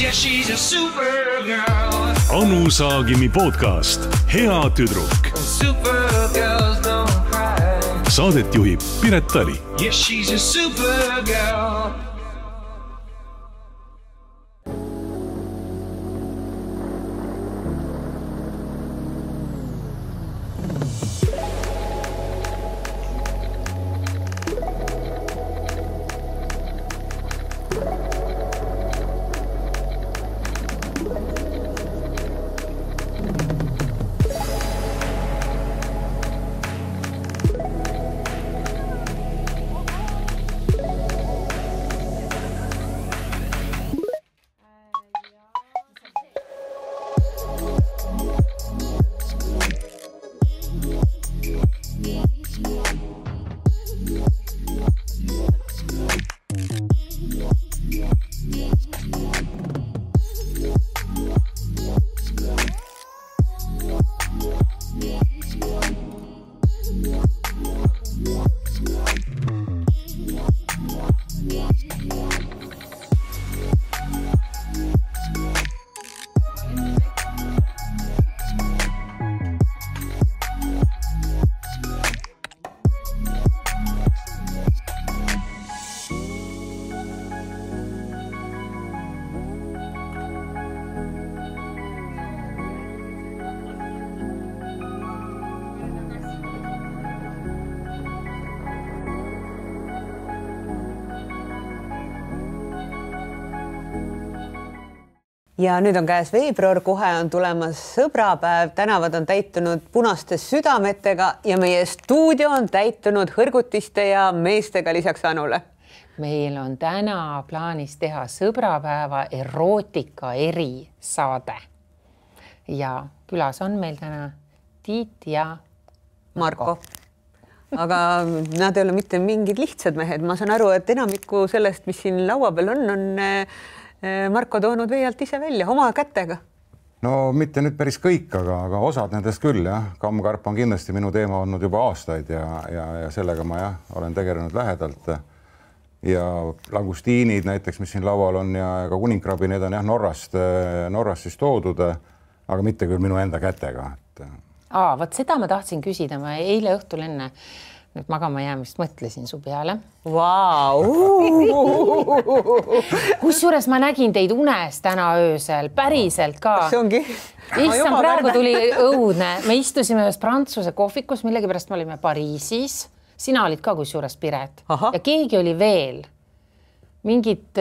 Yeah, she's a supergirl. Anu Saagimi podcast Hea tüdruk. Supergirls don't cry. Saadet juhib Piret Tali. Yeah, she's a supergirl. Ja nüüd on käes veebruar, kohe on tulemas sõbrapäev, tänavad on täitunud punaste südametega ja meie stuudio on täitunud hõrgutiste ja meestega lisaks Anule. Meil on täna plaanis teha sõbrapäeva erootika erisaade. Ja külas on meil täna Tiit ja Marko. Aga nad ei ole mitte mingid lihtsad mehed. Ma saan aru, et enamiku sellest, mis siin laua peal on Marko toonud veealt ise välja oma kätega. No mitte nüüd päris kõik, aga osad nendest küll, jah. Kammkarp on kindlasti minu teema olnud juba aastaid ja sellega ma olen tegelenud lähedalt. Ja lagustiinid näiteks, mis siin laual on ja ka kuningkrabi, need on Norrast siis toodud, aga mitte küll minu enda kätega. Võt seda ma tahtsin küsida, ma eile õhtul enne nüüd magama jäämist mõtlesin su peale. Vau! Kusjuures ma nägin teid unes täna öösel, päriselt ka. See ongi. Issand, praegu tuli õudne. Me istusime ühes Prantsuse kohvikus, millegipärast me olime Pariisis. Sina olid ka kusjuures, Piret. Aha. Ja keegi oli veel. Mingid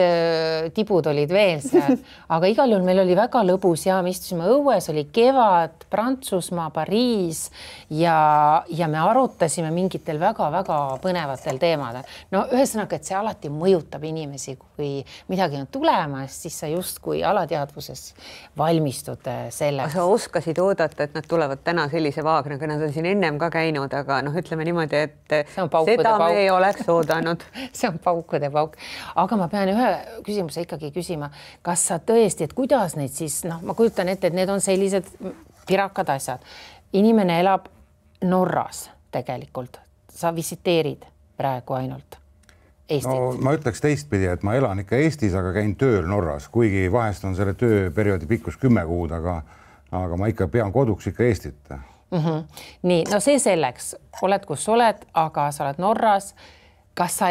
tibud olid veel seal, aga igal juhul meil oli väga lõbus ja me istusime õues, oli kevad, Prantsusmaa, Pariis ja me arutasime mingitel väga-väga põnevatel teemadel. No ühesõnaga, et see alati mõjutab inimesi, kui midagi on tulemas, siis sa justkui alateadvuses valmistud selleks. Sa oskasid oodata, et nad tulevad täna sellise vaagnaga, nad on siin ennem ka käinud, aga ütleme niimoodi, et seda me ei oleks oodanud. See on paukude pauk. Aga ma pean ühe küsimuse ikkagi küsima, kas sa tõesti, et kuidas neid siis, ma kujutan ette, et need on sellised pirakad asjad. Inimene elab Norras tegelikult. Sa visiteerid praegu ainult Eestit. No ma ütleks teistpidi, et ma elan ikka Eestis, aga käin tööl Norras, kuigi vahest on selle tööperioodi pikkus 10 kuud, aga ma ikka pean koduks ikka Eestit. Nii, no see selleks. Oled, kus oled, aga sa oled Norras. Kas sa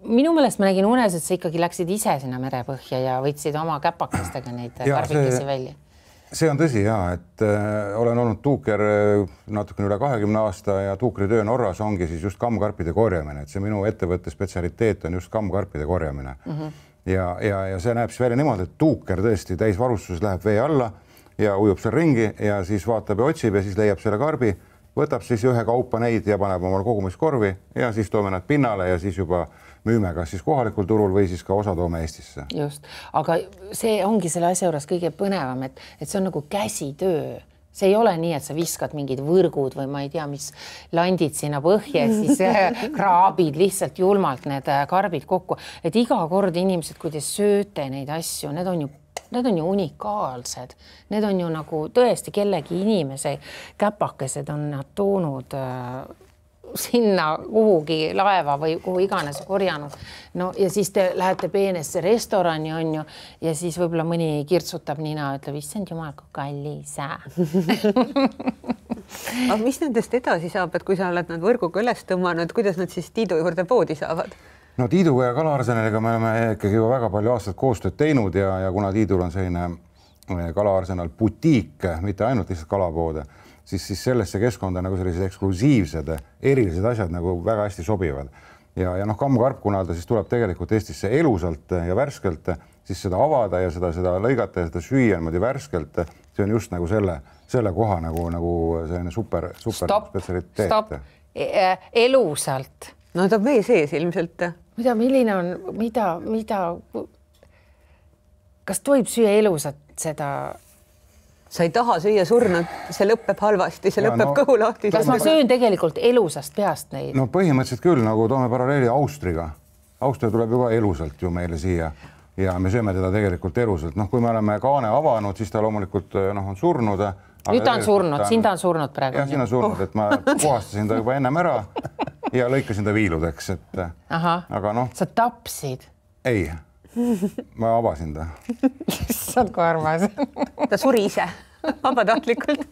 minu meelest ma nägin unes, et sa ikkagi läksid ise sinna merepõhja ja võtsid oma käpakestega neid karbikesi välja. See on tõsi, et olen olnud tuuker natukene üle 20 aasta ja tuukritöö Norras ongi siis just kammkarpide korjamine. Et see minu ettevõtte spetsialiteet on just kammkarpide korjamine. Ja see näeb siis välja niimoodi, et tuuker tõesti täisvarustuses läheb vee alla ja ujub seal ringi ja siis vaatab ja otsib ja siis leiab selle karbi, võtab siis ühe kaupa neid ja paneb omal kogumiskorvi ja siis toome nad pinnale ja siis juba müüme kas siis kohalikul turul või siis ka osa toome Eestisse. Just, aga see ongi selle asja juures kõige põnevam, et see on nagu käsitöö. See ei ole nii, et sa viskad mingid võrgud või ma ei tea, mis landid sinna põhja, siis kraabid lihtsalt julmalt need karbid kokku. Et iga kord inimesed, kui te sööte neid asju, need on ju unikaalsed. Need on ju nagu tõesti kellegi inimese käpakesed on nad toonud sinna kuhugi laeva või kuhu iganes korjanud. No ja siis te lähete peenesse restorani on ju ja siis võib-olla mõni kirtsutab nina, ütleb, issand jumal, kui kallis. Aga mis nendest edasi saab, et kui sa oled nad võrguga üles tõmmanud, kuidas nad siis Tiidu juurde poodi saavad? No Tiiduga ja Kala-Arsenaliga me oleme ikkagi juba väga palju aastaid koostööd teinud ja kuna Tiidul on selline Kala-Arsenal butiik, mitte ainult lihtsalt kalapoode, siis sellesse keskkonda nagu sellised eksklusiivsed, erilised asjad nagu väga hästi sobivad. Ja noh, kammkarp, kuna ta siis tuleb tegelikult Eestisse elusalt ja värskelt, siis seda avada ja seda lõigata ja seda süüa niimoodi värskelt, see on just nagu selle koha nagu selline super spetsialiteet. Stopp, elusalt. No ta on vee sees ilmselt. Milline on, kas tohib süüa elusat seda? Sa ei taha süüa surnud, see lõpeb halvasti, see lõpeb kõhu lahti. Kas ma söön tegelikult elusast peast neid? No põhimõtteliselt küll, nagu toome paralleeli Austriga. Austria tuleb juba elusalt ju meile siia ja me sööme teda tegelikult elusalt. Noh, kui me oleme kaane avanud, siis ta loomulikult on surnud. Nüüd ta on surnud, siin ta on surnud praegu. Ja siin on surnud, et ma puhastasin ta juba ennem ära ja lõikasin ta viiludeks. Aga noh. Sa tapsid? Ei. Ma avasin ta. Issand kui armas. Ta suri ise, vabatahtlikult.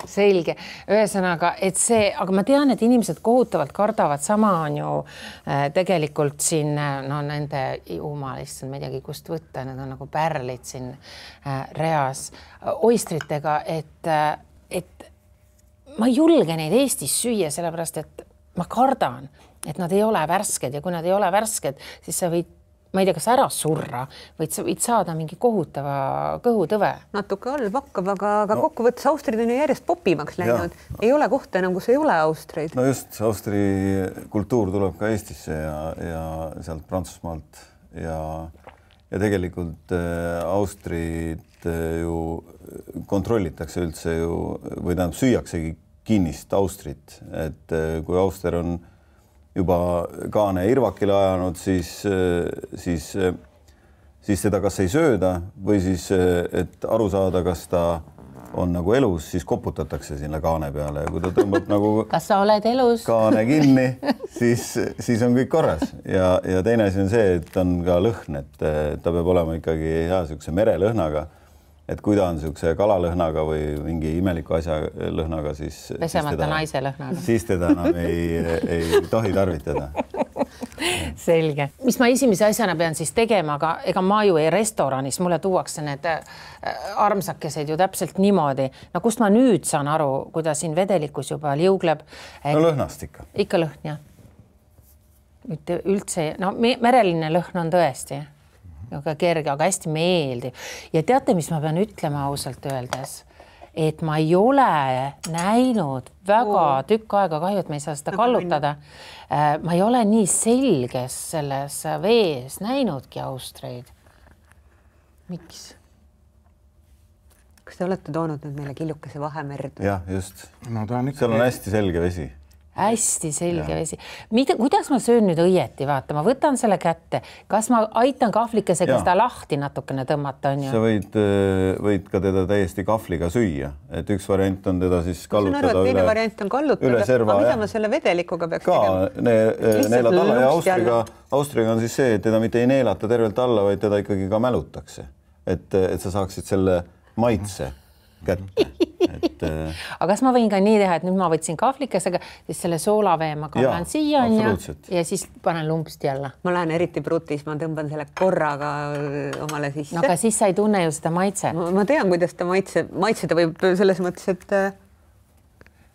Selge. Ühesõnaga, et see, aga ma tean, et inimesed kohutavalt kardavad, sama on ju tegelikult siin, no nende jumalist, ma ei teagi, kust võtta, need on nagu pärlid siin reas oistritega, et ma ei julge neid Eestis süüa, sellepärast, et ma kardan, et nad ei ole värsked ja kui nad ei ole värsked, siis sa võid ma ei tea, kas ära surra, võid saada mingi kohutava kõhutõve. Natuke halb hakkab, aga kokkuvõttes Austrid on ju järjest popimaks läinud. Ei ole kohta enam, kus ei ole Austreid. No just, Austri kultuur tuleb ka Eestisse ja sealt Prantsusmaalt ja tegelikult Austrid ju kontrollitakse üldse ju, või tähendab süüaksegi kinnist Austrit, et kui Auster on juba kaane irvakile ajanud, siis teda kas ei sööda või siis, et aru saada, kas ta on nagu elus, siis koputatakse sinna kaane peale ja kui ta tõmbab nagu kas sa oled elus? Kaane kinni, siis on kõik korras ja teine asi on see, et on ka lõhn, et ta peab olema ikkagi hea sükse merelõhnaga. Et kui ta on niisuguse kalalõhnaga või mingi imeliku asja lõhnaga, siis pesemata naise lõhnaga. Siis teda enam ei tohi tarvitada. Selge. Mis ma esimese asjana pean siis tegema, aga ega ma ju restoranis, mulle tuuakse need armsakesed ju täpselt niimoodi. No kust ma nüüd saan aru, kui ta siin vedelikus juba liugleb? No lõhnast ikka. Ikka lõhn, jah. Mitte üldse, no mereline lõhn on tõesti. Aga kerge, aga hästi meeldiv. Ja teate, mis ma pean ütlema ausalt öeldes? Et ma ei ole näinud väga tükk aega, kahju, et me ei saa seda kallutada. Ma ei ole nii selges selles vees näinudki Austreid. Miks? Kas te olete toonud nüüd meile killukese Vahemerd? Jah, just. No, ta on ikka... Seal on hästi selge vesi. Hästi selge vesi. Kuidas ma söön nüüd õieti? Vaata, ma võtan selle kätte. Kas ma aitan kahvlikesega seda lahti natukene tõmmata? On ju? Sa võid ka teda täiesti kahvliga süüa. Et üks variant on teda siis kallutada üle. Teine variant on kallutada. Aga mida ma selle vedelikuga peaks tegema? Neelad alla ja Austriga on siis see, et teda mitte ei neelata tervelt alla, vaid teda ikkagi ka mälutakse. Et sa saaksid selle maitse kätte. Aga kas ma võin ka nii teha, et nüüd ma võtsin kahvlikesega, siis selle soolavee ma kallan siia ja siis panen lumpsti alla. Ma lähen eriti prutis, ma tõmban selle korraga omale sisse. No aga siis sa ei tunne ju seda maitse. Ma tean, kuidas ta maitseda võib selles mõttes, et...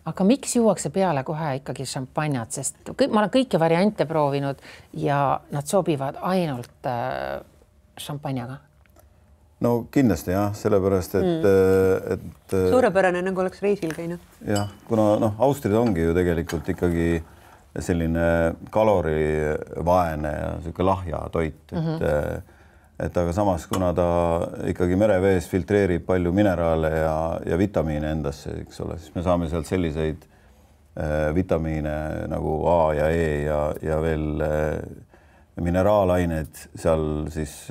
Aga miks juuakse peale kohe ikkagi šampanjad, sest ma olen kõiki variante proovinud ja nad sobivad ainult šampanjaga. No kindlasti jah, sellepärast, et suurepärane nagu oleks reisil käinud. Jah, kuna Austrid ongi ju tegelikult ikkagi selline kalorivaene ja selline lahja toit, et aga samas, kuna ta ikkagi merevees filtreerib palju mineraale ja vitamiine endasse, eks ole, siis me saame sealt selliseid vitamiine nagu A ja E ja veel mineraalained seal siis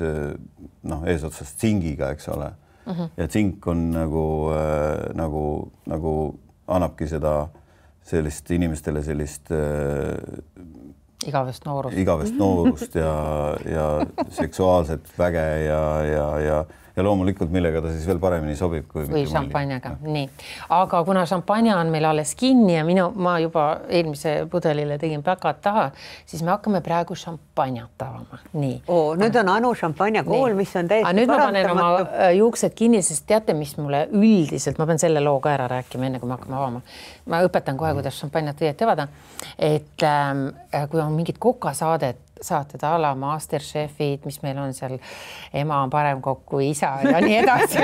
eesotsast tsingiga, eks ole. Ja tsink on nagu annabki sellist inimestele sellist igavest noorust ja seksuaalset väge ja loomulikult, millega ta siis veel paremini sobib või šampanjaga. Nii. Aga kuna šampanja on meil alles kinni ja ma juba eelmise pudelile tegin päkad taha, siis me hakkame praegu šampanjat avama. Nii. Nüüd on Anu šampanjakool, mis on täiesti nüüd ma panen oma juuksed kinni, sest teate, mis mulle üldiselt, ma pean selle loo ka ära rääkima, enne kui me hakkame avama. Ma õpetan kohe, kuidas šampanjat õieti avada, et kui on mingid kokasaated a la Masterchefid, mis meil on seal, ema on parem kokk kui isa ja nii edasi,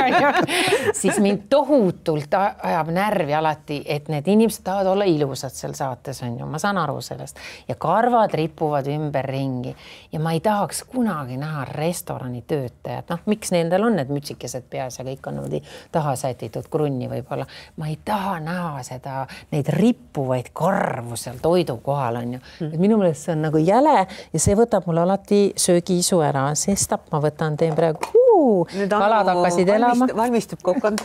siis mind tohutult ajab närvi alati, et need inimesed tahavad olla ilusad seal saates, on ju, ma saan aru sellest ja karvad ripuvad ümber ringi ja ma ei tahaks kunagi näha restorani töötajad, miks nendel on need mütsikesed peas ja kõik on taha sätitud krunni võib-olla, ma ei taha näha neid rippuvaid karvu seal toidu kohal, on ju, et minu meelest see on nagu jäle ja see võtab mul alati söögiisu ära, sestap ma teen praegu kalad hakkasid elama. Valmistub kokand.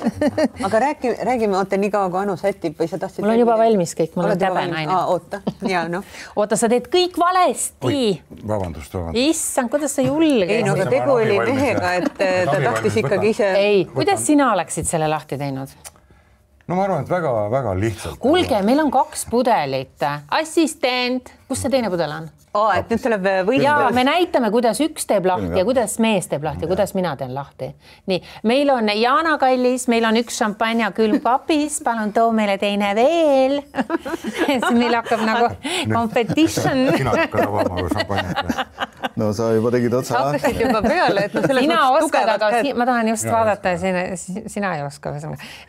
Aga räägime, oota nii kaua, kui Anu sätib või sa tahtsid... Mul on juba valmis kõik, mul on täbe naine. Oota, sa teed kõik valesti. Vabandust. Issand, kuidas sa julge? Ei, aga tegu oli mehega, et ta tahtis ikkagi ise... Ei, kuidas sina oleksid selle lahti teinud? No ma arvan, et väga lihtsalt. Kuulge, meil on 2 pudelit. Assistent, kus see teine pudel on? Et nüüd tuleb võistlus. Ja me näitame, kuidas üks teeb lahti ja kuidas mees teeb lahti ja kuidas mina teen lahti. Nii, meil on Jaana kallis, meil on üks šampanja külmkapis, palun too meile teine veel. Meil hakkab nagu competition. Sina hakkad avama šampanjat. No sa juba tegid otsa lahti. Hakkasid juba peale, et selles sina oskad, aga ma tahan just vaadata, sina ei oska.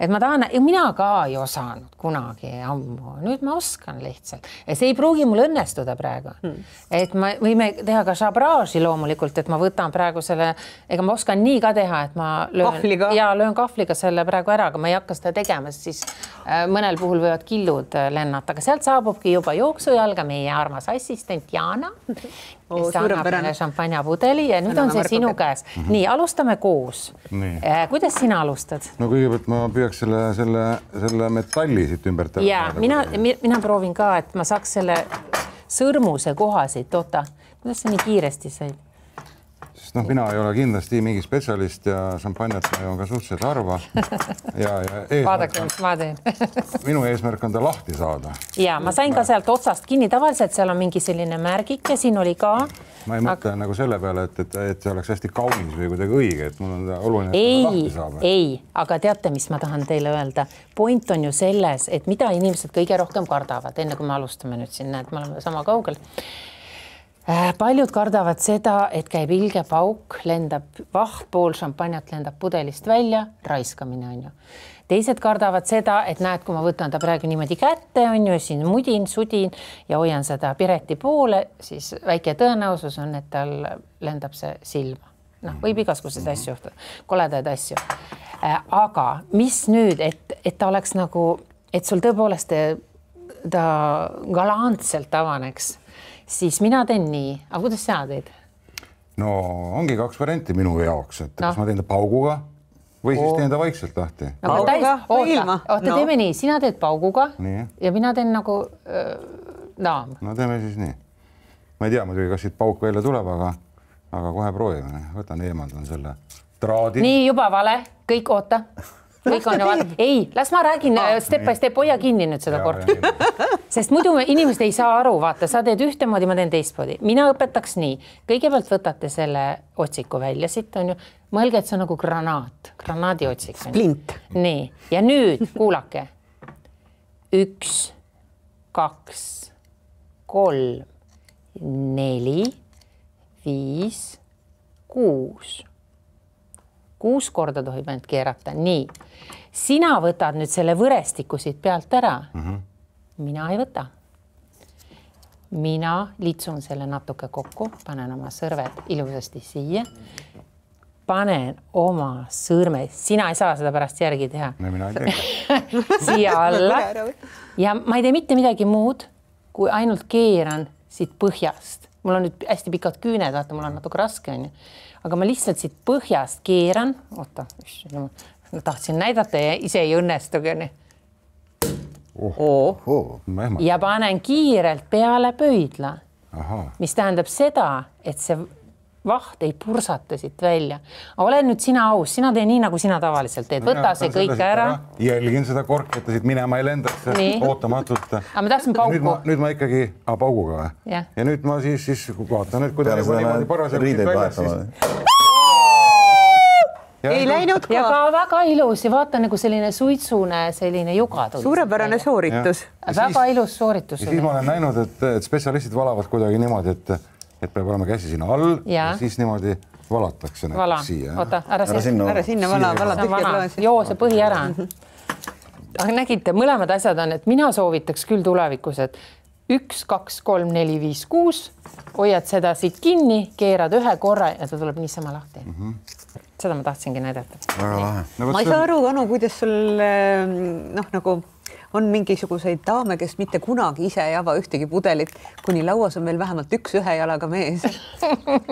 Et ma tahan, mina ka ei osanud kunagi ammu. Nüüd ma oskan lihtsalt. Ja see ei pruugi mul õnnestuda praegu. Et ma võime teha ka šabraaži loomulikult, et ma võtan praegu selle, ega ma oskan nii ka teha, et ma löön kahvliga selle praegu ära, aga ma ei hakka seda tegema, siis mõnel puhul võivad killud lennata, aga sealt saabubki juba jooksujalga meie armas assistent Jaana, kes annab meile šampanjapudeli ja nüüd on see sinu käes. Nii, alustame koos. Kuidas sina alustad? No kõigepealt ma püüaks selle metalli siit ümbert. Ja, mina proovin ka, et ma saaks selle sõrmuse kohasid, oota, kuidas sa nii kiiresti said? Sest mina ei ole kindlasti mingi spetsialist ja šampanjat on ka suhteliselt harva. Vaadake, mis ma teen. Minu eesmärk on ta lahti saada. Ja, ma sain ka sealt otsast kinni. Tavaliselt seal on mingi selline märgike, siin oli ka. Ma ei mõtle nagu selle peale, et see oleks hästi kaunis või kuidagi õige, et mul on oluline, et lahti saab. Ei, aga teate, mis ma tahan teile öelda? Point on ju selles, et mida inimesed kõige rohkem kardavad, enne kui me alustame nüüd siin, näed, me oleme sama kaugel. Paljud kardavad seda, et käib ilge pauk, lendab vahtpool, šampanjat lendab pudelist välja, raiskamine on ju. Teised kardavad seda, et näed, kui ma võtan ta praegu niimoodi kätte, on ju, siin sudin ja hoian seda Pireti poole, siis väike tõenäosus on, et tal lendab see silma. Võib igasuguseid asju juhtuda, koledaid asju. Aga mis nüüd, et ta oleks nagu, et sul tõepoolest ta galantselt avaneks, siis mina teen nii. Aga kuidas sina teed? No ongi 2 varianti minu jaoks, et kas ma teen ta pauguga või siis teen ta vaikselt lahti. Pauguga või ilma? Oota, teeme nii, sina teed pauguga ja mina teen nagu daam. No teeme siis nii. Ma ei tea muidugi, kas siit pauk välja tuleb, aga kohe proovime. Võtan eemaldan selle traadi. Nii, juba vale. Kõik oota. Kõik on ju vale. Ei, las ma räägin step by step, hoia kinni nüüd seda korda. Sest muidu inimesed ei saa aru, vaata, sa teed ühtemoodi, ma teen teistmoodi. Mina õpetaks nii. Kõigepealt võtate selle otsiku välja siit, on ju. Mõelge, et see on nagu granaadi otsik. Splint. Nii, ja nüüd kuulake. 1, 2, 3, 4, 5, 6. 6 korda tohib end keerata. Nii, sina võtad nüüd selle võrestiku siit pealt ära. Mina ei võta. Mina litsun selle natuke kokku, panen oma sõrved ilusasti siia. Panen oma sõrme, sina ei saa seda pärast järgi teha. Mina ei tee. Siia alla. Ja ma ei tee mitte midagi muud, kui ainult keeran siit põhjast. Mul on nüüd hästi pikad küüned, vaata, mul on natuke raske, on ju. Aga ma lihtsalt siit põhjast keeran. Oota, tahtsin näidata ja ise ei õnnestugi. ja panen kiirelt peale pöidla, Aha. mis tähendab seda, et see vaht ei pursata siit välja. Ole nüüd sina aus, sina tee nii, nagu sina tavaliselt teed. Võta see kõik ära. Jälgin seda korki, et ta siit minema ei lendaks ootamatult. Aga ma tahtsin pauku. Nüüd ma ikkagi pauguga. Ja nüüd ma siis vaatan, et kuidas niimoodi parasjagu siit väljas siis. Ei läinud ka. Ja ka väga ilus ja vaata nagu selline suitsune, selline juga. Suurepärane sooritus. Väga ilus sooritus. Ja siis ma olen näinud, et spetsialistid valavad kuidagi niimoodi, et peab olema käsi sinna all ja siis niimoodi valatakse siia. Oota, ära sinna vala. Joo see põhi ära. Aga nägite, mõlemad asjad on, et mina soovitaks küll tulevikus, et 1, 2, 3, 4, 5, 6 hoiad seda siit kinni, keerad ühe korra ja ta tuleb niisama lahti. Seda ma tahtsingi näidata. Ma ei saa aru, Anu, kuidas sul nagu on mingisuguseid daame, kes mitte kunagi ise ei ava ühtegi pudelit, kuni lauas on meil vähemalt üks ühe jalaga mees.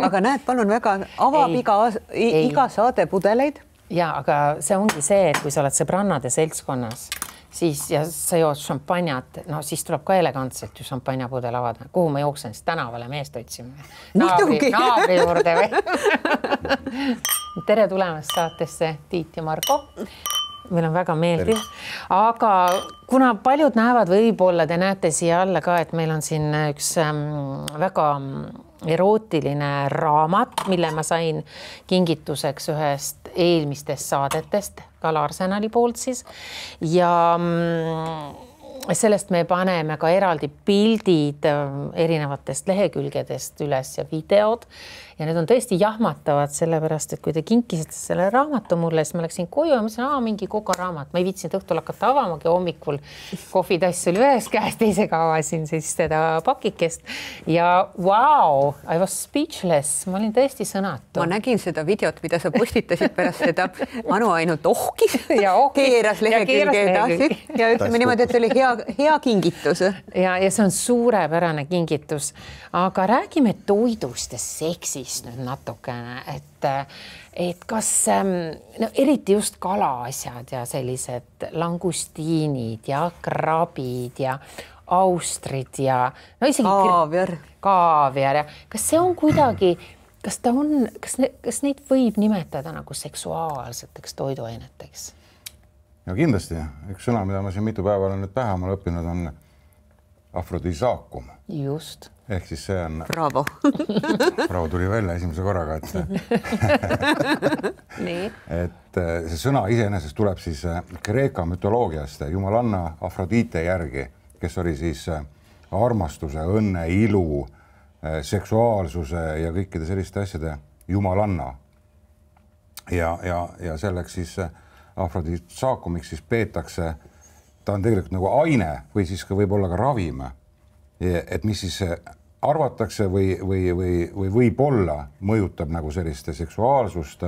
Aga näed, palun väga, avab iga saade pudeleid. Ja, aga see ongi see, et kui sa oled sõbrannade seltskonnas, siis ja sa jood šampanjat, no siis tuleb ka elegantselt ju šampanjapudel avada. Kuhu ma jooksen siis tänavale meest otsime? Naabri juurde või? Tere tulemast saatesse, Tiit ja Marko. Meil on väga meeldiv, aga kuna paljud näevad, võib-olla te näete siia alla ka, et meil on siin üks väga erootiline raamat, mille ma sain kingituseks ühest eelmistest saadetest, ka Larsenali poolt siis, ja sellest me paneme ka eraldi pildid erinevatest lehekülgedest üles ja videod ja need on tõesti jahmatavad, sellepärast, et kui te kinkisite selle raamatu mulle, siis ma läksin koju ja mõtlesin, mingi kokoraamat. Ma ei viitsinud õhtul hakata avamagi, hommikul kohvitass oli ühes käes, teisega avasin siis seda pakikest ja wow, I was speechless. Ma olin tõesti sõnatu. Ma nägin seda videot, mida sa postitasid pärast seda. Anu ainult ohkis, keeras lehekülge edasi ja ütleme niimoodi, et oli hea kingitus. Ja see on suurepärane kingitus, aga räägime toidust ja seksist nüüd natukene, et kas eriti just kalaasjad ja sellised langustiinid ja krabid ja austrid ja no isegi kaaviar ja kas see on kuidagi, kas neid võib nimetada nagu seksuaalseteks toiduaineteks? Ja kindlasti, üks sõna, mida ma siin mitu päeva olen nüüd pähemal õppinud, on afrodisaakum. Just. Ehk siis see on... Bravo. Bravo tuli välja esimese korraga, et see sõna iseenesest tuleb siis Kreeka mütoloogiast jumalanna Afrodite järgi, kes oli siis armastuse, õnne, ilu, seksuaalsuse ja kõikide selliste asjade jumalanna. Ja selleks siis afrodisaakumiks siis peetakse, ta on tegelikult nagu aine või siis ka võib olla ka ravim, et mis siis arvatakse või võib-olla mõjutab nagu selliste seksuaalsust,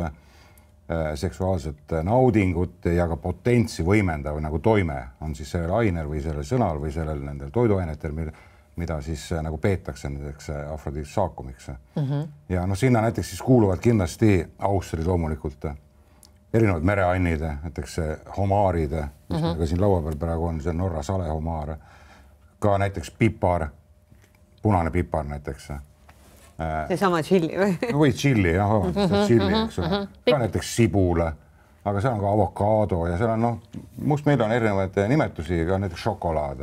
seksuaalset naudingut ja ka potentsi võimendav nagu toime on siis sellel ainel või sellel sõnal või sellel nendel toiduainetel, mida siis nagu peetakse nendeks afrodisaakumiks. Ja no sinna näiteks siis kuuluvad kindlasti austrid loomulikult, erinevad mereannid, näiteks homaarid, mis meil ka siin laua peal praegu on, see Norra salehomaar, ka näiteks pipar, punane pipar näiteks. Seesama tšilli või? Või tšilli, jah, tšilli, eks ole. Ka näiteks sibule, aga seal on ka avokaado ja seal on, must meil on erinevaid nimetusi, ka näiteks šokolaad.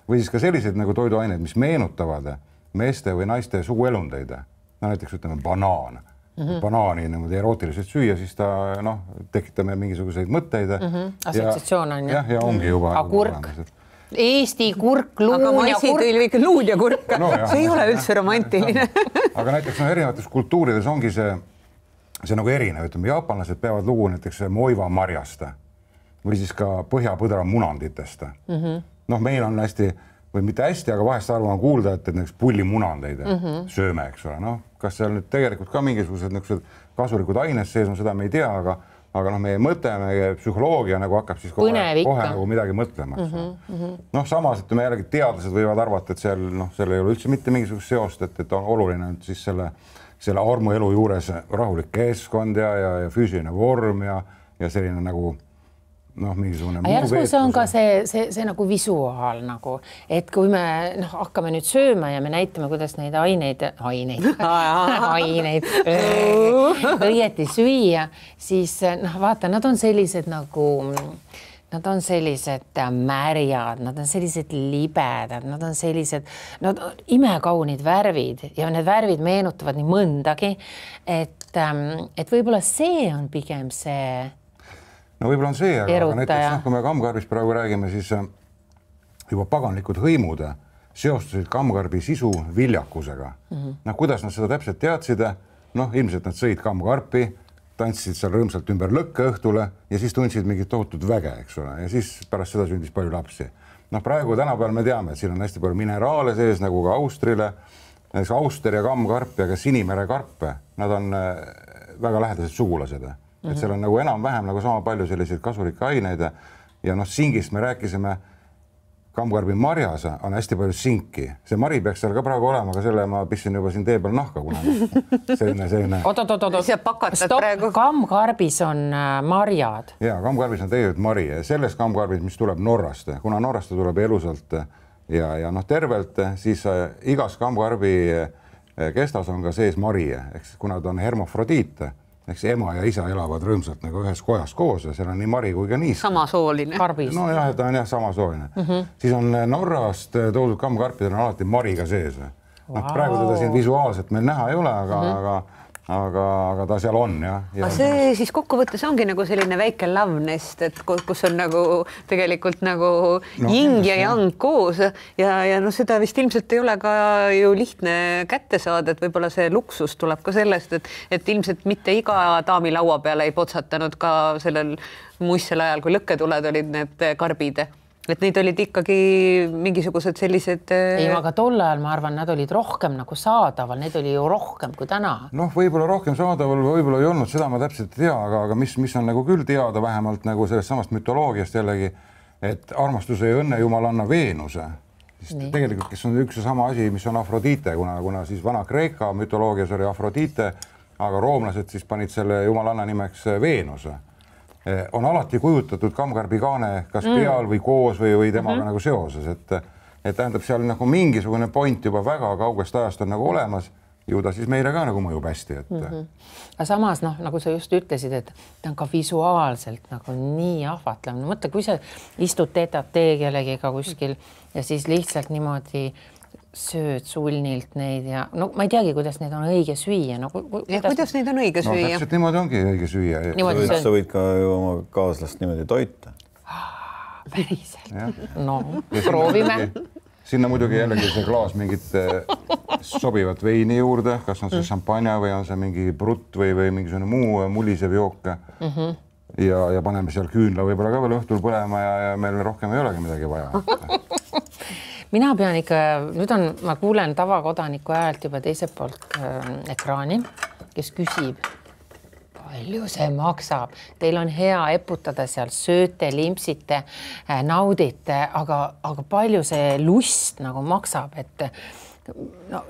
Või siis ka sellised nagu toiduaineid, mis meenutavad meeste või naiste suguelundeid. Näiteks ütleme banaan. Banaani niimoodi erootiliselt süüa, siis ta tekitame mingisuguseid mõtteid. Assotsiatsioon on. Ja ongi juba. Kurk. Eesti kurk, luun ja kurk. Aga ma esi tõi ikka luun ja kurk. See ei ole üldse romantiline. Aga näiteks erinevates kultuurides ongi see nagu erinev. Ütleme, jaapanlased peavad lugu näiteks moiva marjast või siis ka põhjapõdra munanditest. Meil on hästi, või mitte hästi, aga vahest arvan kuulda, et näiteks pullimunandeid sööme, eks ole. Kas seal nüüd tegelikult ka mingisugused kasulikud aines sees on, seda me ei tea, aga meie mõte, meie psühholoogia nagu hakkab siis kohe nagu midagi mõtlema. Samas, et me jällegi teadlased võivad arvata, et seal ei ole üldse mitte mingisugust seost, et on oluline siis selle armuelu juures rahulik keskkond ja füüsiline vorm ja selline nagu noh, mingisugune aga järsku see on ka see nagu visuaal nagu, et kui me hakkame nüüd sööma ja me näitame, kuidas neid aineid õieti süüa, siis vaata, nad on sellised nagu, nad on sellised märjad, nad on sellised libedad, nad on sellised, nad on imekaunid värvid ja need värvid meenutavad nii mõndagi, et võib-olla see on pigem see no võib-olla on see, aga näiteks kui me kammkarbist praegu räägime, siis juba paganlikud hõimud seostusid kammkarbi sisu viljakusega. Kuidas nad seda täpselt teadsid? Ilmselt nad sõid kammkarpi, tantsisid seal rõõmsalt ümber lõkke õhtule ja siis tundsid mingit tohutut väge, eks ole, ja siis pärast seda sündis palju lapsi. Praegu tänapäeval me teame, et siin on hästi palju mineraale sees, nagu ka austrile, auster ja kammkarp ja ka sinimere karp, nad on väga lähedased sugulased. Et seal on nagu enam-vähem nagu sama palju selliseid kasulikke aineid ja singist me rääkisime, kammkarbi marjas on hästi palju sinki. See mari peaks seal ka praegu olema, aga selle ma pissin juba siin tee peal nahka kunagi. Selline. Stopp, kammkarbis on marjad. Ja, kammkarbis on tegelikult mari. Selles kammkarbis, mis tuleb Norrast, kuna Norrast tuleb elusalt ja tervelt, siis igas kammkarbi kestas on ka sees mari, kuna ta on hermafrodiit. Eks ema ja isa elavad rõõmsalt nagu ühes kojas koos ja seal on nii mari kui ka niisk. Samasooline. Karbis. No jah, ta on jah samasooline. Siis on Norrast toodud kammkarpidel on alati mariga sees. Praegu teda siin visuaalselt meil näha ei ole, aga ta seal on, jah. Aga see siis kokkuvõttes ongi nagu selline väike lavnest, et kus on nagu tegelikult nagu jing ja yang koos ja seda vist ilmselt ei ole ka ju lihtne kätte saada, et võib-olla see luksus tuleb ka sellest, et ilmselt mitte iga daami laua peale ei potsatanud ka sellel muistsel ajal, kui lõkketuled olid need karbid. Et neid olid ikkagi mingisugused sellised... Ei, aga tol ajal ma arvan, nad olid rohkem nagu saadaval, need oli ju rohkem kui täna. Võib-olla rohkem saadaval, võib-olla ei olnud, seda ma täpselt ei tea, aga mis on nagu küll teada vähemalt nagu sellest samast mütoloogiast jällegi, et armastuse ja õnne jumalanna Veenuse. Tegelikult, kes on üks ja sama asi, mis on Afrodite, kuna siis vana Kreeka mütoloogias oli Afrodite, aga roomlased siis panid selle jumalanna nimeks Veenuse. On alati kujutatud kammkarbi kaane kas peal või koos või temaga nagu seoses, et tähendab seal nagu mingisugune point juba väga kaugest ajast on nagu olemas, ju ta siis meile ka nagu mõjub hästi. Aga samas, nagu sa just ütlesid, et ta on ka visuaalselt nagu nii ahvatlev. Mõtle, kui sa istud teetad tee kellegiga kuskil ja siis lihtsalt niimoodi sööd sulnilt neid ja ma ei teagi, kuidas neid on õige süüa. Kuidas neid on õige süüa? Täpselt niimoodi ongi õige süüa. Sa võid ka ju oma kaaslast niimoodi toita. Päriselt. Proovime. Sinna muidugi jällegi see klaas mingit sobivat veini juurde, kas on see šampanja või on see mingi brutt või mingisugune muu mullisev jook. Ja paneme seal küünla võib-olla ka veel õhtul põlema ja meil rohkem ei olegi midagi vaja. Mina pean ikka, ma kuulen tavakodaniku häält juba teiselt poolt ekraani, kes küsib, palju see maksab. Teil on hea eputada seal, sööte, limpsite, naudite, aga palju see lust nagu maksab, et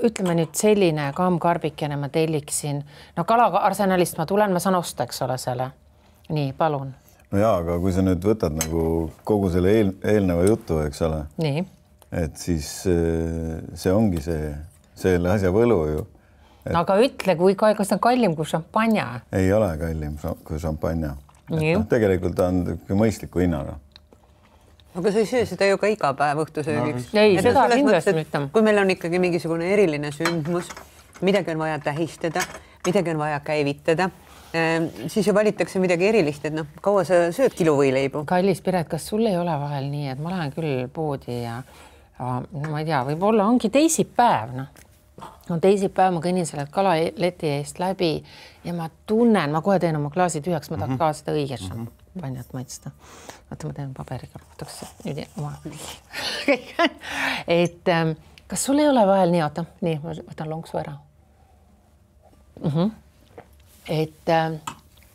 ütleme nüüd selline kammkarbikene ma telliksin. Kalaarsenalist ma tulen, ma saan osta, eks ole selle. Nii, palun. No jaa, aga kui sa nüüd võtad nagu kogu selle eelneva jutu, eks ole? Nii. Et siis see ongi selle asja võlu ju. Aga ütle, kas on kallim kui šampanja? Ei ole kallim kui šampanja. Tegelikult on mõistliku hinnaga. Aga sa ei söö seda ju ka iga päev õhtusöögiks. Ei, seda kindlasti ütleme. Kui meil on ikkagi mingisugune eriline sündmus, midagi on vaja tähistada, midagi on vaja käivitada, siis ju valitakse midagi erilist, et kaua sa sööd kiluvõileibu? Kallis Piret, kas sul ei ole vahel nii, et ma lähen küll poodi ja ma ei tea, võib-olla ongi teisipäev, teisipäev ma kõnnin selle kalaleti eest läbi ja ma tunnen, ma kohe teen oma klaasi tühjaks, ma tahan ka seda õiget šampanjat maitsta. Vaata, ma teen paberiga, nüüd oma. Et kas sul ei ole vahel nii, oota, nii, ma võtan lonksu ära. Et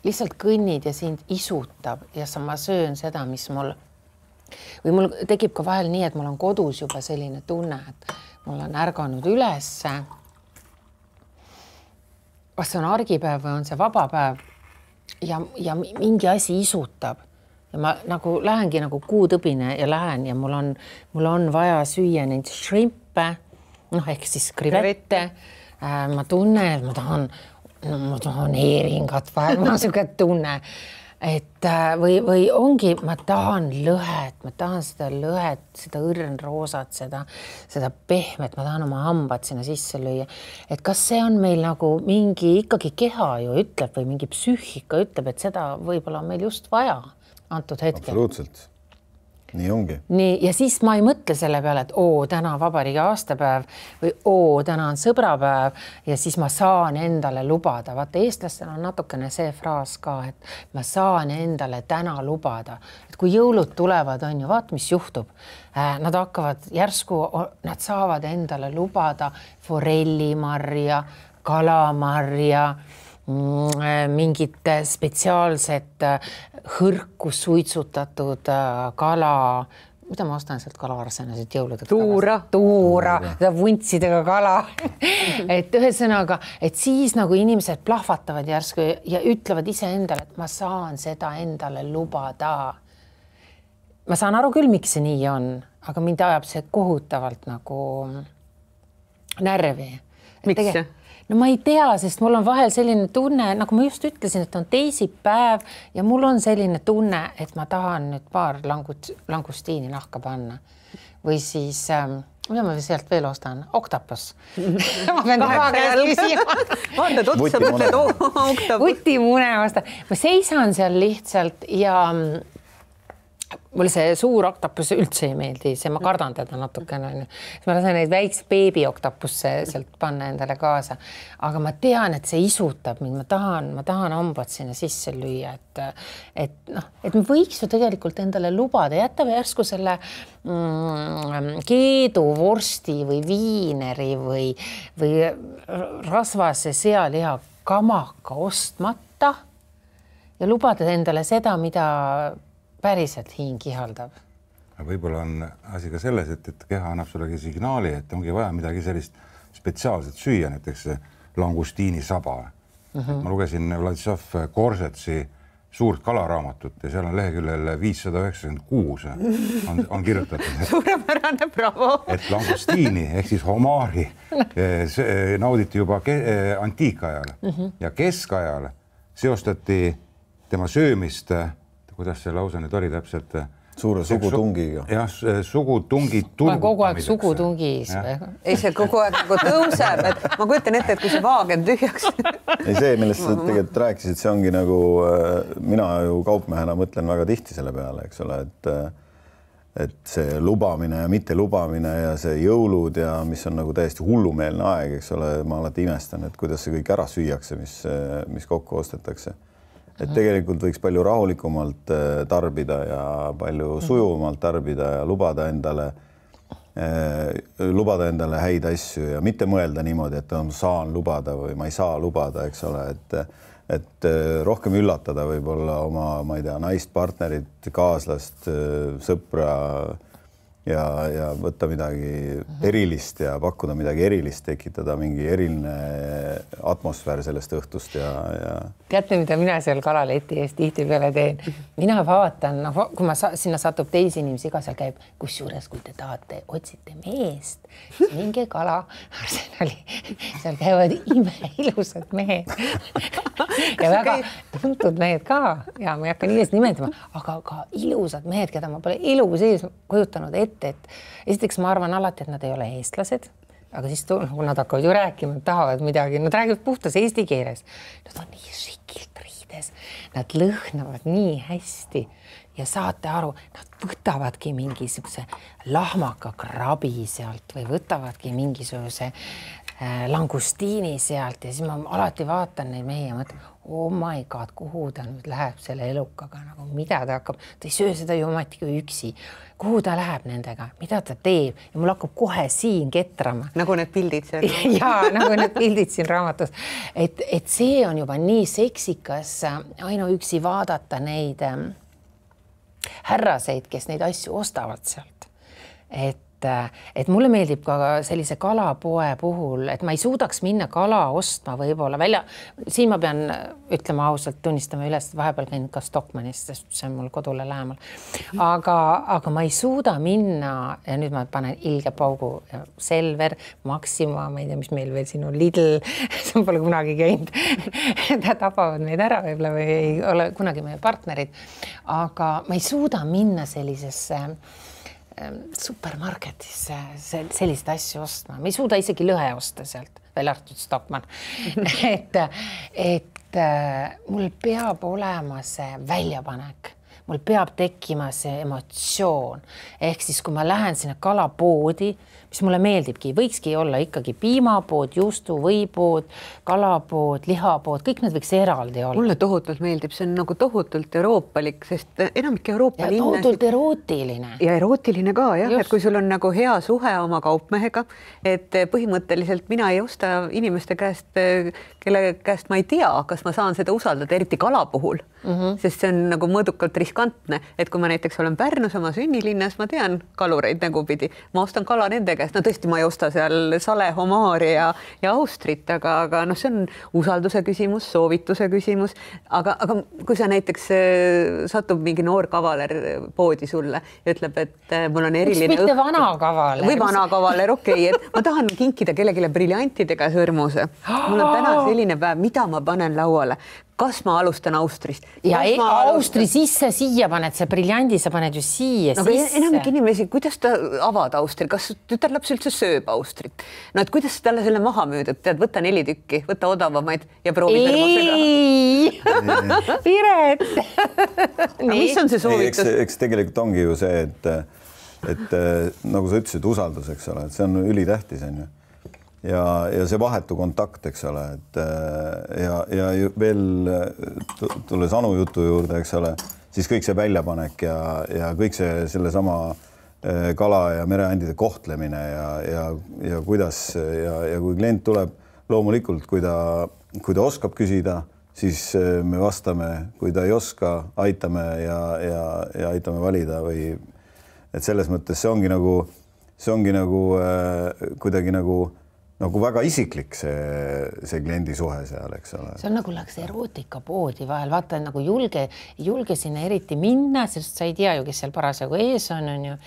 lihtsalt kõnnid ja sind isutab ja ma söön seda, mis mul või mul tekib ka vahel nii, et mul on kodus juba selline tunne, et mul on ärganud ülesse. Kas see on argipäev või on see vabapäev ja mingi asi isutab ja ma nagu lähengi nagu kuutõbine ja lähen ja mul on vaja süüa neid shrimpe, noh ehk siis krivette. Ma tunnen, et ma tahan heeringat vahel, ma siuke tunne, et või ongi, ma tahan lõhet, ma tahan seda lõhet, seda õrnroosat, seda pehmet, ma tahan oma hambad sinna sisse lüüa. Et kas see on meil nagu mingi ikkagi keha ju ütleb või mingi psüühika ütleb, et seda võib-olla on meil just vaja antud hetkel. Absoluutselt. Nii ongi. Nii, ja siis ma ei mõtle selle peale, et täna on vabariigi aastapäev või täna on sõbrapäev ja siis ma saan endale lubada. Vaata, eestlastel on natukene see fraas ka, et ma saan endale täna lubada. Et kui jõulud tulevad, on ju, vaat mis juhtub. Nad hakkavad järsku, nad saavad endale lubada forellimarja, kalamarja, mingit spetsiaalset hõrku suitsutatud kala, mida ma ostan sealt kalaarsanasid jõulude? Tuura, seda vuntsidega kala. Et ühesõnaga, et siis nagu inimesed plahvatavad järsku ja ütlevad ise endale, et ma saan seda endale lubada. Ma saan aru küll, miks see nii on, aga mind ajab see kohutavalt nagu närvi. Miks see? No ma ei tea, sest mul on vahel selline tunne, nagu ma just ütlesin, et on teisipäev ja mul on selline tunne, et ma tahan nüüd paar langustiini nahka panna. Või siis, mida ma sealt veel ostan? Oktapus. Ma pean taha käest küsima. Vaatad otsa, mõtled oktapus. Vutimune ostan. Ma seisan seal lihtsalt ja mulle see suur oktapus üldse ei meeldi, ma kardan teda natukene. Ma lasen neid väikse beebi oktapusse sealt panna endale kaasa. Aga ma tean, et see isutab mind, ma tahan hambad sinna sisse lüüa, et me võiks ju tegelikult endale lubada, jätame järsku selle keeduvorsti või viineri või rasvase sealiha kamaka ostmata ja lubada endale seda, mida päriselt hing ihaldab. Võib-olla on asi ka selles, et keha annab sullegi signaali, et ongi vaja midagi sellist spetsiaalset süüa, näiteks langustiini saba. Ma lugesin Vladislav Korsetsi suurt kalaraamatut ja seal on leheküljel 596 on kirjutatud. Suurepärane, bravo! Et langustiini ehk siis homaari nauditi juba antiikajal ja keskajal seostati tema söömist, kuidas see lause nüüd oli täpselt? Suure sugutungiga. Jah, sugutungi turgutamiseks. Kogu aeg sugutungis. Ei, see kogu aeg nagu tõuseb, et ma kujutan ette, et kui see vaag on tühjaks. Ei see, millest sa tegelikult rääkisid, see ongi nagu, mina ju kaupmehena mõtlen väga tihti selle peale, eks ole, et see lubamine ja mitte lubamine ja see jõulud ja mis on nagu täiesti hullumeelne aeg, eks ole, ma alati imestan, et kuidas see kõik ära süüakse, mis kokku ostetakse. Et tegelikult võiks palju rahulikumalt tarbida ja palju sujuvamalt tarbida ja lubada endale häid asju ja mitte mõelda niimoodi, et ma saan lubada või ma ei saa lubada, eks ole, et rohkem üllatada võib-olla oma, ma ei tea, naist, partnerit, kaaslast, sõpra ja võtta midagi erilist ja pakkuda midagi erilist, tekitada mingi eriline atmosfäär sellest õhtust ja... Teate, mida mina seal kalaleti eest tihti peale teen? Mina vaatan, kui ma sinna satub teisi inimesi, iga seal käib, kusjuures, kui te tahate, otsite meest, siis minge kala arsenali. Seal käivad imeilusad mehed. Ja väga tuntud mehed ka. Ja ma ei hakka nii eest nimetama, aga ka ilusad mehed, keda ma pole elu sees kujutanud ette, et esiteks ma arvan alati, et nad ei ole eestlased, aga siis nad hakkavad ju rääkima, tahavad midagi, nad räägivad puhtas eesti keeles. Nad on nii šikilt riides, nad lõhnavad nii hästi ja saate aru, nad võtavadki mingisuguse lahmaka krabi sealt või võtavadki mingisuguse langustiini sealt ja siis ma alati vaatan neid mehi ja mõtlen, oh my god, kuhu ta nüüd läheb selle elukaga, nagu mida ta hakkab, ta ei söö seda ju ometi kui üksi, kuhu ta läheb nendega, mida ta teeb ja mul hakkab kohe siin ketrama. Nagu need pildid seal. Jaa, nagu need pildid siin raamatus. Et see on juba nii seksikas ainuüksi vaadata neid härraseid, kes neid asju ostavad sealt. Et et mulle meeldib ka sellise kalapoe puhul, et ma ei suudaks minna kala ostma võib-olla välja. Siin ma pean ütlema ausalt, tunnistama üles, et vahepeal käinud ka Stockmannis, sest see on mul kodule lähemal. Aga ma ei suuda minna ja nüüd ma panen ilge paugu Selver, Maxima, ma ei tea, mis meil veel siin on, Lidl, see pole kunagi käinud. Ta tapavad meid ära võib-olla või ei ole kunagi meie partnerid, aga ma ei suuda minna sellisesse supermarketisse selliseid asju ostma. Ma ei suuda isegi lõhe osta sealt, välja arvatud Stockmann. et mul peab olema see väljapanek. Mul peab tekkima see emotsioon. Ehk siis, kui ma lähen sinna kalapoodi, mis mulle meeldibki, võikski olla ikkagi piimapood, juustu, võipood, kalapood, lihapood, kõik need võiks eraldi olla. Mulle tohutult meeldib, see on nagu tohutult euroopalik, sest enamik Euroopa ja linnasid... tohutult erootiline. Ja erootiline ka, jah, et kui sul on nagu hea suhe oma kaupmehega, et põhimõtteliselt mina ei osta inimeste käest, kelle käest ma ei tea, kas ma saan seda usaldada, eriti kala puhul, sest see on nagu mõõdukalt riskantne, et kui ma näiteks olen Pärnus oma sünnilinnas, ma tean kalureid nägupidi, ma ostan kala nende käest, no tõesti, ma ei osta seal sale, homaari ja Austrit, aga noh, see on usalduse küsimus, soovituse küsimus, aga kui sa näiteks satub mingi noor kavaler poodi sulle ja ütleb, et mul on eriline mitte vana kavaler. Või vana kavaler, okei, et ma tahan kinkida kellelegi briljantidega sõrmuse. Mul on täna selline päev, mida ma panen lauale. Kas ma alustan Austrist? Ja Austri sisse siia paned, see briljandi sa paned ju siia sisse. Enamik inimesi, kuidas ta avad Austri? Kas tütarlaps üldse sööb Austrit? No, et kuidas talle selle maha müüdud? Tead, võtta 4 tükki, võtta odavamaid ja proovi termosega. Piret! Mis on see soovitus? Eks tegelikult ongi ju see, et nagu sa ütlesid, usaldus, eks ole, et see on ülitähtis, on ju. Ja see vahetu kontakt, eks ole, et ja veel tulles Anu jutu juurde, eks ole, siis kõik see väljapanek ja kõik see selle sama kala ja mereandide kohtlemine ja kuidas ja kui klient tuleb, loomulikult, kui ta oskab küsida, siis me vastame, kui ta ei oska, aitame ja aitame valida või et selles mõttes see ongi nagu kuidagi nagu väga isiklik see kliendi suhe seal, eks ole. See on nagu läks erootikapoodi vahel, vaata nagu julge sinna eriti minna, sest sa ei tea ju, kes seal parasjagu ees on ju.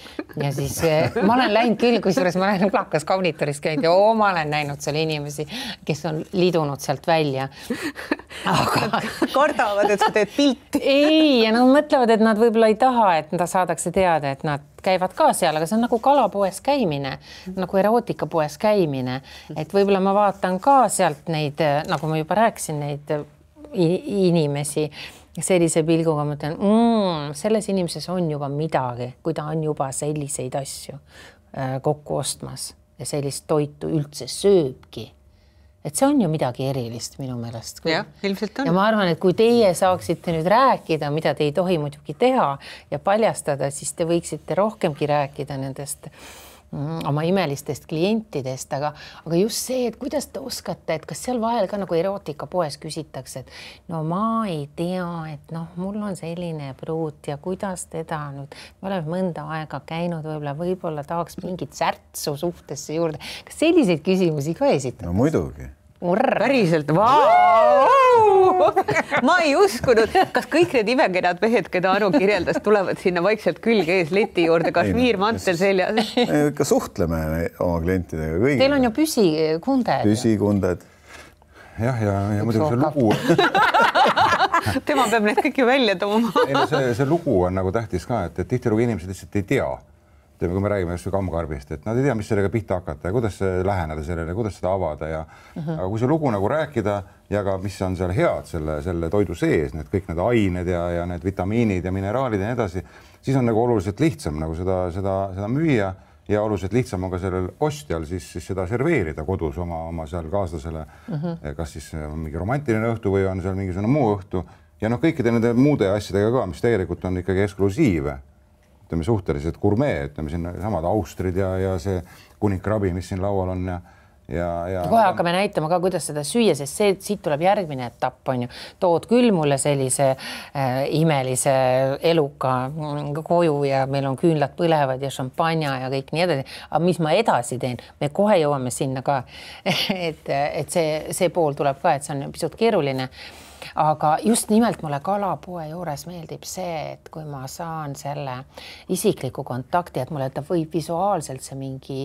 Ja siis ma olen läinud küll, kusjuures ma olen Plakas kaunitoris käinud ja ma olen näinud seal inimesi, kes on lidunud sealt välja. Aga kardavad, et sa teed pilti. Ei, ja nad mõtlevad, et nad võib-olla ei taha, et nad saadakse teada, et nad käivad ka seal, aga see on nagu kalapoes käimine, nagu erootikapoes käimine, et võib-olla ma vaatan ka sealt neid, nagu ma juba rääkisin, neid inimesi sellise pilguga, ma mõtlen, selles inimeses on juba midagi, kui ta on juba selliseid asju kokku ostmas ja sellist toitu üldse sööbki. Et see on ju midagi erilist minu meelest. Jah, ilmselt on. Ja ma arvan, et kui teie saaksite nüüd rääkida, mida te ei tohi muidugi teha ja paljastada, siis te võiksite rohkemgi rääkida nendest oma imelistest klientidest, aga just see, et kuidas te oskate, et kas seal vahel ka nagu erootikapoes küsitakse, et no ma ei tea, et noh, mul on selline pruut ja kuidas teda nüüd, me oleme mõnda aega käinud, võib-olla tahaks mingit särtsu suhtesse juurde. Kas selliseid küsimusi ka esitada? No muidugi. Päriselt, ma ei uskunud, kas kõik need imekenad mehed, keda Anu kirjeldas, tulevad sinna vaikselt külge ees leti juurde, kasmiirmantel seljas. Ikka suhtleme oma klientidega kõigi. Teil on ju püsikunded. Püsikunded. Jah, ja muidugi see lugu. Tema peab need kõik ju välja tooma. See lugu on nagu tähtis ka, et tihtilugu inimesed lihtsalt ei tea. Kui me räägime just kammkarbist, et nad ei tea, mis sellega pihta hakata ja kuidas läheneda sellele, kuidas seda avada ja aga kui see lugu nagu rääkida ja ka mis on seal head selle toidu sees, kõik need ained ja need vitamiinid ja mineraalid ja nii edasi, siis on nagu oluliselt lihtsam nagu seda müüa ja oluliselt lihtsam on ka sellel ostjal siis seda serveerida kodus oma seal kaaslasele, kas siis mingi romantiline õhtu või on seal mingisugune muu õhtu ja kõikide nende muude asjadega ka, mis tegelikult on ikkagi eksklusiive. Ütleme suhteliselt gurmee, ütleme siin samad Austrid ja see kuninkrabi, mis siin laual on ja kohe hakkame näitama ka, kuidas seda süüa, sest siit tuleb järgmine etapp, on ju. Tood küll mulle sellise imelise eluka koju ja meil on küünlad põlevad ja šampanja ja kõik nii edasi. Aga mis ma edasi teen? Me kohe jõuame sinna ka, et see pool tuleb ka, et see on pisut keeruline. Aga just nimelt mulle kalapoe juures meeldib see, et kui ma saan selle isikliku kontakti, et mulle ta võib visuaalselt see mingi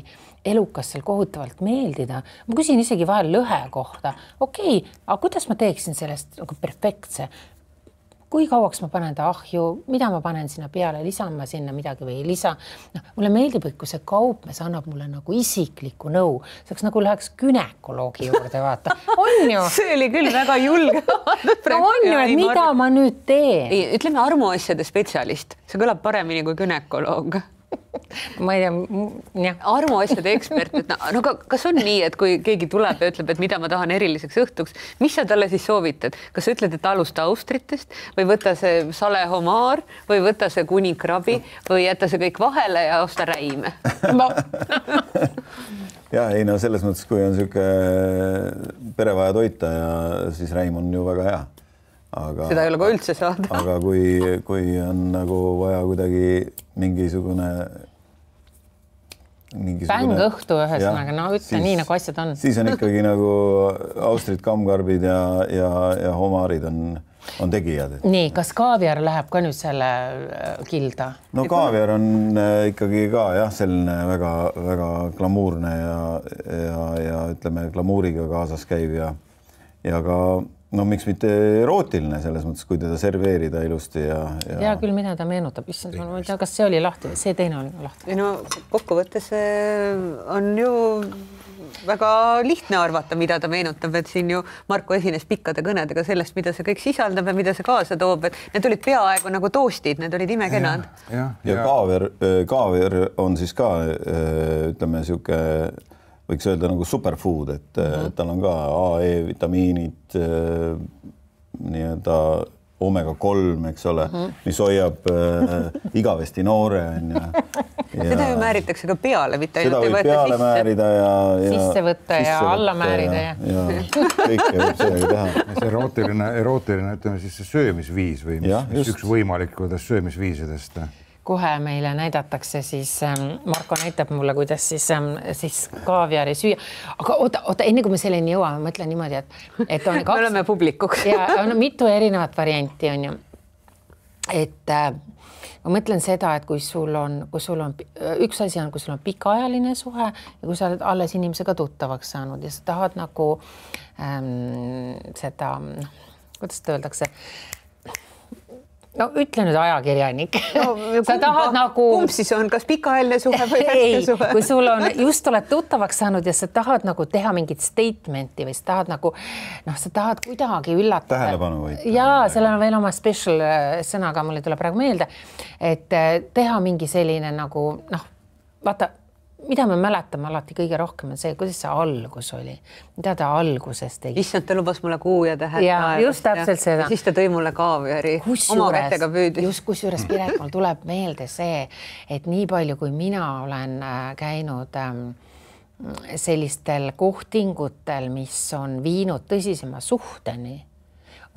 elukas seal kohutavalt meeldida. Ma küsin isegi vahel lõhe kohta. Okei, aga kuidas ma teeksin sellest nagu perfektse? Kui kauaks ma panen ta ahju, mida ma panen sinna peale, lisan ma sinna midagi või ei lisa. No, mulle meeldib, et kui see kaupmees annab mulle nagu isikliku nõu, saaks nagu läheks günekoloogi juurde vaata. On ju? See oli küll väga julge. No on ju, et mida ma nüüd teen? Ütleme armuasjade spetsialist. See kõlab paremini kui günekoloog. Ma ei tea, armuasjade ekspert, et no kas on nii, et kui keegi tuleb ja ütleb, et mida ma tahan eriliseks õhtuks, mis sa talle siis soovitad? Kas sa ütled, et alusta austritest või võta see sale homaar või võta see kunikrabi või jäta see kõik vahele ja osta räime? Ja ei, no selles mõttes, kui on niisugune pere vaja toita ja siis räim on ju väga hea. Aga, seda ei ole ka üldse saada. Aga kui on nagu vaja kuidagi mingisugune õhtu ühesõnaga, no ütle nii, nagu asjad on. Siis on ikkagi nagu austrid, kammkarbid ja homaarid on tegijad. Nii, kas kaaviar läheb ka nüüd selle kilda? No kaaviar on ikkagi ka jah, selline väga, väga glamuurne ja ütleme glamuuriga kaasas käiv ja ka no miks mitte erootiline selles mõttes, kui teda serveerida ilusti ja küll, mida ta meenutab, issand, ma ei tea, kas see oli lahti, see teine oli lahti. No kokkuvõttes on ju väga lihtne arvata, mida ta meenutab, et siin ju Marko esines pikkade kõnedega sellest, mida see kõik sisaldab ja mida see kaasa toob, et need olid peaaegu nagu toostid, need olid imekenad. Ja kaaviar on siis ka, ütleme, siuke võiks öelda nagu superfood, et tal on ka A-E vitamiinid, nii-öelda omega-3, eks ole, mis hoiab igavesti noore. Seda ju määritakse ka peale, mitte seda võib peale määrida ja sisse võtta ja alla määrida ja kõike võib sellega teha. See erootiline, ütleme siis see söömisviis või mis üks võimalik, kuidas söömisviisidest? Kohe meile näidatakse siis, Marko näitab mulle, kuidas siis kaaviari süüa. Aga oota, enne kui me selleni jõuame, mõtlen niimoodi, et on me oleme publikuks. Ja on mitu erinevat varianti, on ju. Et ma mõtlen seda, et kui sul on üks asi on, kui sul on pikaajaline suhe ja kui sa oled alles inimesega tuttavaks saanud ja sa tahad nagu seda, kuidas seda öeldakse, no ütle nüüd ajakirjanik. Sa tahad nagu... Kumb siis on, kas pikaajaline suhe või värske suhe? Kui sul on just oled tuttavaks saanud ja sa tahad nagu teha mingit statementi või sa tahad nagu, sa tahad kuidagi üllatada. Tähelepanu võita. Jaa, seal on veel oma special sõnaga, mulle tuleb praegu meelde, et teha mingi selline nagu, vaata, mida me mäletame alati kõige rohkem on see, kuidas see algus oli. Mida ta alguses tegi? Issand, ta lubas mulle kuu ja tähed. Ja, just täpselt seda. Ja siis ta tõi mulle kaaviari. Oma kätega püüdis. Just kusjuures Piret, mul tuleb meelde see, et nii palju, kui mina olen käinud sellistel kohtingutel, mis on viinud tõsisema suhteni,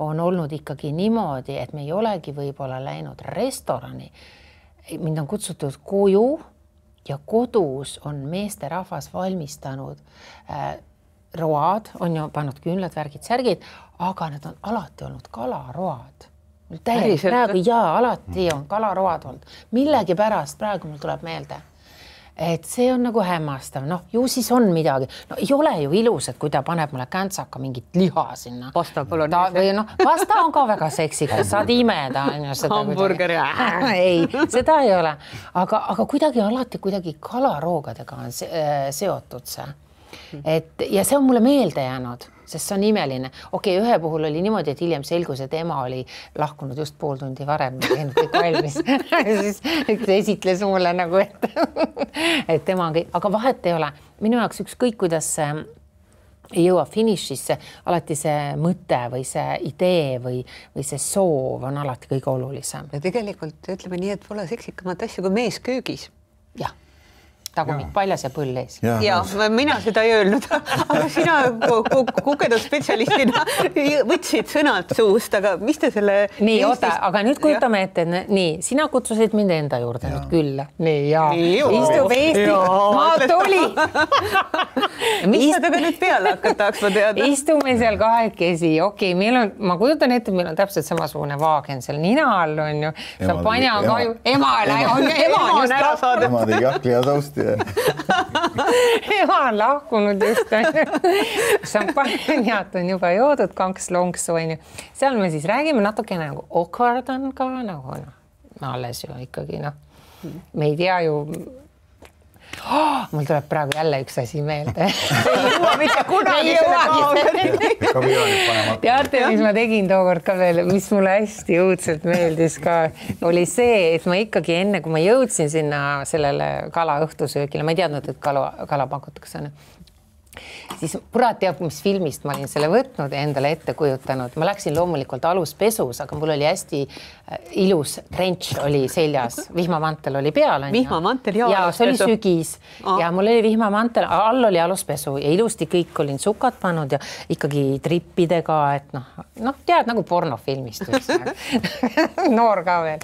on olnud ikkagi niimoodi, et me ei olegi võib-olla läinud restorani. Mind on kutsutud koju ja kodus on meesterahvas valmistanud road, on ju pannud küünlad, värgid, särgid, aga need on alati olnud kalaroad. Praegu alati on kalaroad olnud. Millegi pärast praegu mul tuleb meelde. Et see on nagu hämmastav. Ju siis on midagi. Ei ole ju ilus, et kui ta paneb mulle käntsaka mingit liha sinna. Pasta polonese. Pasta on ka väga seksikas, saad imeda. Hamburger ja. Ei, seda ei ole. Aga kuidagi alati kalaroogadega on seotud see. Ja see on mulle meelde jäänud, sest see on imeline. Okei, ühe puhul oli niimoodi, et hiljem selgus, et ema oli lahkunud just pool tundi varem, teinud kõik valmis. Siis esitles mulle nagu, et tema on kõik, aga vahet ei ole. Minu jaoks ükskõik, kuidas ei jõua finišisse, alati see mõte või see idee või see soov on alati kõige olulisem. Ja tegelikult ütleme nii, et pole seksikamat asju kui mees köögis. Jah. tagumik paljas ja põll ees. Ja mina seda ei öelnud, aga sina kogenud spetsialistina võtsid sõnad suust, aga mis te selle... Nii, oota, aga nüüd kujutame ette, nii, sina kutsusid mind enda juurde nüüd külla. Nii, istub Eesti, ma tuli. Mis sa taga nüüd peale hakataks, ma teada? Istume seal kahekesi, okei, meil on, ma kujutan ette, meil on täpselt samasugune vaagen seal nina all on ju, šampanja on kahju, ema on ära saada. Ema tegi jakli ja sausti. Ema on lahkunud just, šampanjat on juba joodud, kanks-lonksu on ju. Seal me siis räägime natukene nagu awkward on ka nagu alles ju ikkagi me ei tea ju mul tuleb praegu jälle üks asi meelde. Ei jõua mitte kunagi Teate, mis ma tegin tookord ka veel, mis mulle hästi õudselt meeldis ka, oli see, et ma ikkagi enne, kui ma jõudsin sinna sellele kala õhtusöögile, ma ei teadnud, et kala pakutakse. Siis purat teab, mis filmist ma olin selle võtnud ja endale ette kujutanud. Ma läksin loomulikult aluspesus, aga mul oli hästi ilus trench oli seljas. Vihmamantel oli peal. Vihmamantel ja see oli sügis. Ja mul oli vihmamantel, all oli aluspesu ja ilusti kõik olin sukad pannud ja ikkagi trippidega, et tead nagu pornofilmist. Noor ka veel.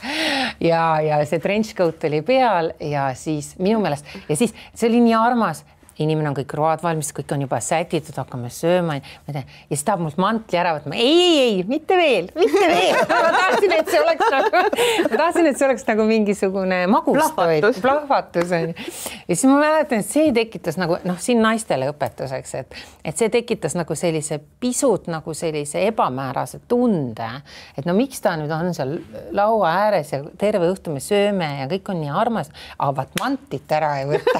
Ja see trench coat oli peal ja siis minu meelest, ja siis see oli nii armas, inimene on kõik road valmis, kõik on juba sätitud, hakkame sööma ja siis tahab mult mantli ära võtma. Ei, mitte veel. Ma tahtsin, et see oleks nagu mingisugune magust plahvatus. Ja siis ma mäletan, et see tekitas nagu, siin naistele õpetuseks, et see tekitas nagu sellise pisut nagu sellise ebamäärase tunde, et miks ta nüüd on seal laua ääres ja terve õhtu me sööme ja kõik on nii armas, aga vaat mantlit ära ei võtta.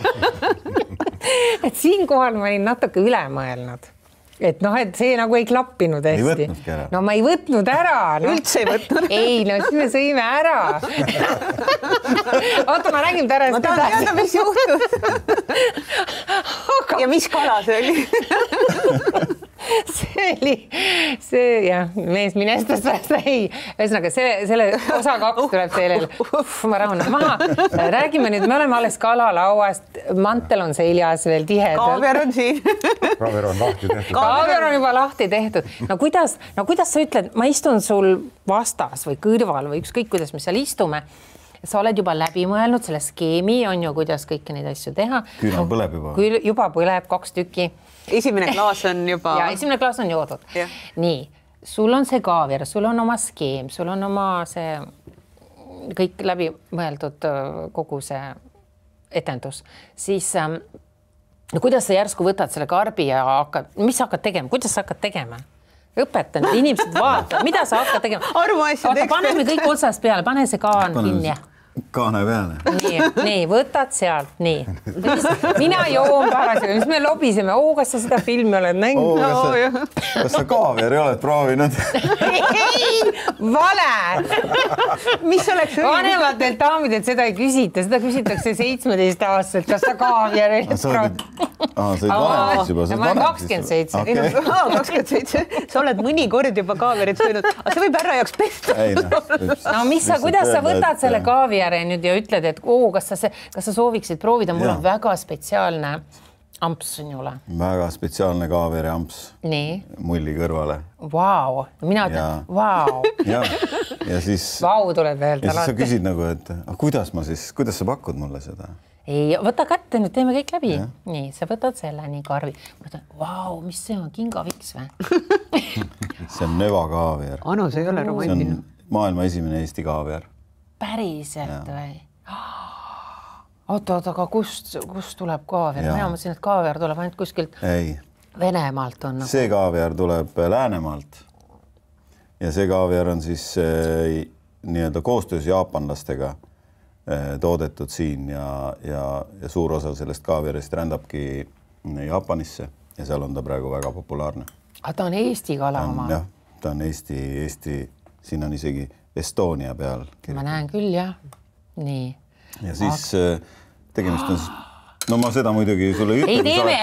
Et siinkohal ma olin natuke üle mõelnud. Et see nagu ei klappinud hästi. Ei võtnudki ära. No ma ei võtnud ära. Üldse ei võtnud. Ei, siis me sõime ära. Oota, ma räägin täna. Ma tahan teada, mis juhtus. Ja mis kala see oli? Mees minestas pärast ei. Ühesõnaga, selle osa 2 tuleb sellele. Ma rahunan maha. Räägime nüüd, me oleme alles kalalauast. Mantel on seljas veel tihedalt. Kaaviar on siin. Kaaviar on lahti tehtud. Kaaviar on juba lahti tehtud. No kuidas sa ütled, ma istun sul vastas või kõrval või ükskõik, kuidas me seal istume. Sa oled juba läbi mõelnud selle skeemi, on ju, kuidas kõiki neid asju teha. Küünal põleb juba. Juba põleb 2 tükki. Esimene klaas on juba... Ja esimene klaas on joodud. Ja. Nii, sul on see kaaviar, sul on oma skeem, sul on oma see kõik läbi mõeldud kogu see etendus. Siis kuidas sa järsku võtad selle karbi ja mis sa hakkad tegema? Kuidas sa hakkad tegema? Õpetan, inimesed vaata, mida sa hakkad tegema? Oota, paneme kõik otsast peale, pane see kaan kinni. Kaane peale. Nii, võtad sealt, nii. Mina joon parasjagu, mis me lobiseme. Kas sa seda filmi oled näinud? Kas sa kaaviari oled proovinud? Ei, vale! Mis oleks vanematelt daamidelt seda ei küsita, seda küsitakse 17-aastaselt. Kas sa kaaviari oled proovinud? Sa oled vanemaks juba. Ma olen 27. 27. Sa oled mõni kord juba kaaviarit söönud, aga see võib ära jaoks pesta. No kuidas sa võtad selle kaaviari nüüd ja ütled, et kas sa sooviksid proovida, mul on väga spetsiaalne amps sinule. Väga spetsiaalne kaaviari amps. Nii. Mulli kõrvale. Vau. Mina ütlen, vau. Ja siis... Vau tuleb öelda. Ja siis sa küsid nagu, et kuidas sa pakud mulle seda? Ei, võta kätte, nüüd teeme kõik läbi. Nii, sa võtad selle, nii karvi. Ma ütlen, vau, mis see on, kingaviks või? See on növa kaaviar. Anu, see ei ole romantiline. See on maailma esimene Eesti kaaviar. Päriselt või? Oota, aga kust tuleb kaaviar? Mina mõtlesin, et kaaviar tuleb ainult kuskilt Venemaalt on. See kaaviar tuleb Läänemaalt ja see kaaviar on siis nii-öelda koostöös jaapanlastega toodetud siin ja suur osa sellest kaaviarist rändabki Jaapanisse ja seal on ta praegu väga populaarne. Aga ta on Eesti kala oma? Jah, ta on Eesti, siin on isegi Estonia peal. Ma näen küll, jah. Nii. Ja siis tegemist on no ma seda muidugi sulle ei ei teeme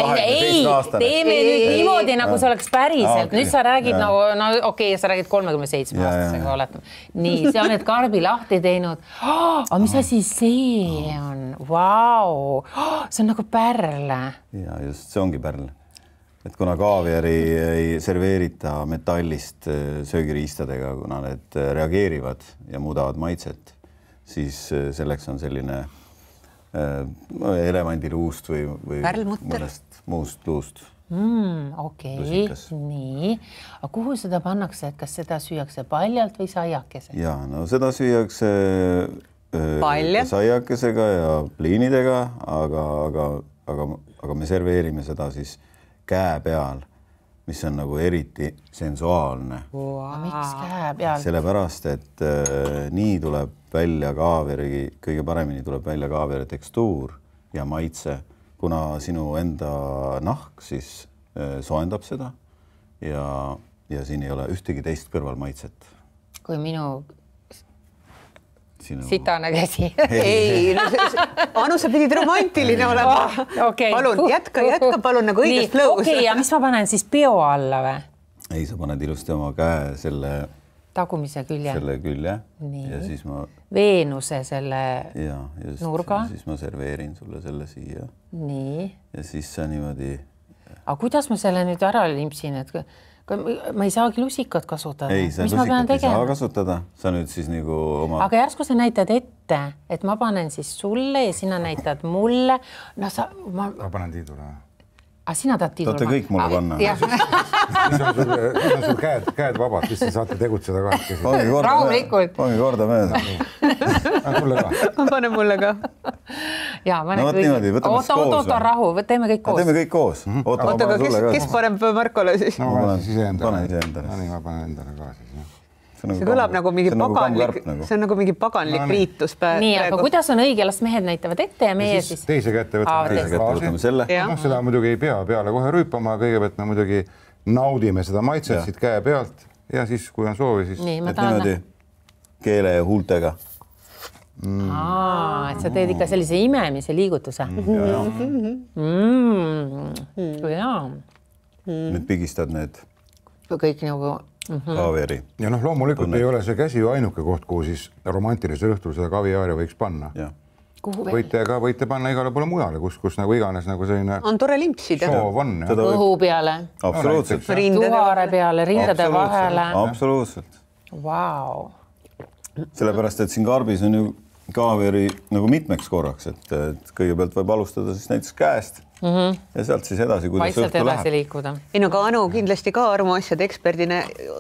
nüüd niimoodi, nagu see oleks päriselt. Nüüd sa räägid nagu, no okei, sa räägid 37-aastasega oletame. Nii, sa oled karbi lahti teinud. Aga mis asi see on? Vau! See on nagu pärl. Ja just, see ongi pärl. Et kuna kaaviari ei serveerita metallist söögiriistadega, kuna need reageerivad ja muudavad maitset, siis selleks on selline elevandiluust või mõnest muust luust. Okei, nii. Aga kuhu seda pannakse, et kas seda süüakse paljalt või saiakesega? Ja, no seda süüakse saiakesega ja pliinidega, aga me serveerime seda siis käe peal, mis on nagu eriti sensuaalne. Miks käe peal? Sellepärast, et nii tuleb välja kaaveri, kõige paremini tuleb välja kaaveri tekstuur ja maitse, kuna sinu enda nahk siis soendab seda ja siin ei ole ühtegi teist kõrval maitset. Kui minu sitane käsi. Ei, Anu, sa pidid romantiline olema. Palun, jätka palun nagu õigest lõus. Okei, ja mis ma panen siis peo alla või? Ei, sa paned ilusti oma käe selle tagumise külje. Selle külje. Nii. Ja siis ma Veenuse selle nurga. Ja siis ma serveerin sulle selle siia. Nii. Ja siis sa niimoodi. Aga kuidas ma selle nüüd ära limpsin, et ma ei saagi lusikat kasutada. Ei, sa lusikat ei saa kasutada. Sa nüüd siis nagu oma... Aga järsku sa näitad ette, et ma panen siis sulle ja sina näitad mulle. No ma panen Tiidule. Aga sina tahad Tiidule? Tahate kõik mulle panna? Siis on sul käed vabad, siis saate tegutseda kahekesi. Rahulikult. Pange korda mööda. Ma panen mulle ka. Ja, no võt niimoodi, võtame siis koos. Oota, rahu, teeme kõik koos. Teeme kõik koos. Oota, aga kes paneb Markole siis? No ma panen siis endale. Ma panen endale ka siis. See kõlab nagu mingi paganlik, see on nagu mingi paganlik riitus. Nii, aga kuidas on õige, las mehed näitavad ette ja meie siis... Teise kätte võtame selle. Seda muidugi ei pea peale kohe rüüpama, kõigepealt me muidugi naudime seda maitset siit käe pealt ja siis, kui on soovi, siis... Nii, ma tahan... Keele ja huultega. Et sa teed ikka sellise imemise liigutuse. Nüüd pigistad need... Kõik nagu... Kaviari. Ja loomulikult ei ole see käsi ju ainuke koht, kuhu siis romantilisel õhtul seda kaviaari võiks panna. Võite panna igale poole mujale, kus nagu iganes nagu selline... On tore limpsida. Soov on. Õhu peale. Absoluutselt. Tuhaare peale, rindade vahele. Absoluutselt. Vau. Sellepärast, et siin karbis on ju kaviari nagu mitmeks korraks, et kõigepealt võib alustada siis näiteks käest. Ja sealt siis edasi, kuidas õhtu läheb. Ei, no ka Anu kindlasti ka armuasjade eksperdina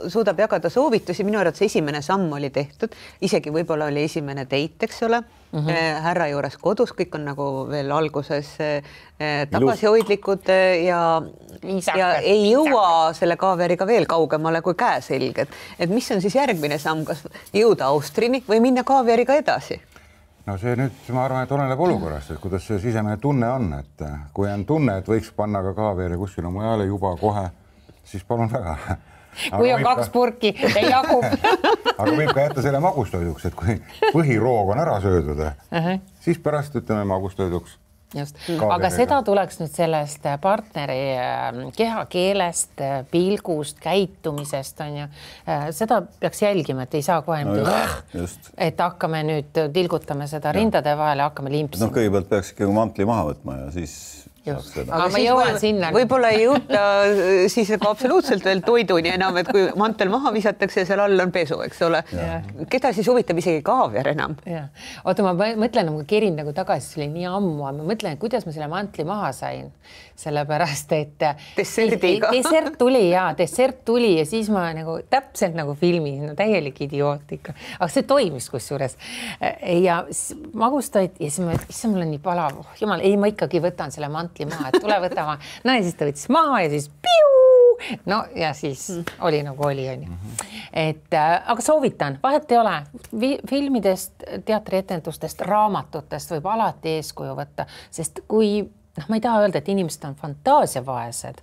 suudab jagada soovitusi. Minu arvates esimene samm oli tehtud, isegi võib-olla oli esimene date, eks ole, härra juures kodus, kõik on nagu veel alguses tagasihoidlikud ja ei jõua selle kaaveriga veel kaugemale kui käeselged. Et mis on siis järgmine samm, kas jõuda Austrini või minna kaaveriga edasi? No see nüüd, ma arvan, et oleneb olukorrast, et kuidas see sisemine tunne on, et kui on tunne, et võiks panna ka kaaveri kuskile mujale juba kohe, siis palun väga. Kui on 2 purki, ei jagub. Aga võib ka jätta selle magustoiduks, et kui põhiroog on ära söödud, siis pärast ütleme magustoiduks. Just. Aga seda tuleks nüüd sellest partneri kehakeelest, pilgust, käitumisest on ju. Seda peaks jälgima, et ei saa kohe et hakkame nüüd tilgutame seda rindade vahele, hakkame limpsima. No kõigepealt peaks ikkagi mantli maha võtma ja siis aga ma jõuan sinna. Võib-olla ei jõuta siis absoluutselt veel toiduni enam, et kui mantel maha visatakse ja seal all on pesu, eks ole. Keda siis huvitab isegi kaaviar enam? Oota, ma mõtlen, ma kerin nagu tagasi, see oli nii ammu, ma mõtlen, kuidas ma selle mantli maha sain. Sellepärast, et dessert tuli ja siis ma nagu täpselt nagu filmin, no täielik idioot ikka. Aga see toimis kusjuures. Ja magustoid ja siis mul on nii palav. Jumal, ei, ma ikkagi võtan selle mantli maha, et tule võtama. No ja siis ta võttis maha ja siis piu! No ja siis oli nagu oli. Aga soovitan, vahet ei ole. Filmidest, teatrietendustest, raamatutest võib alati eeskuju võtta, sest kui ma ei taha öelda, et inimesed on fantaasiavaesed,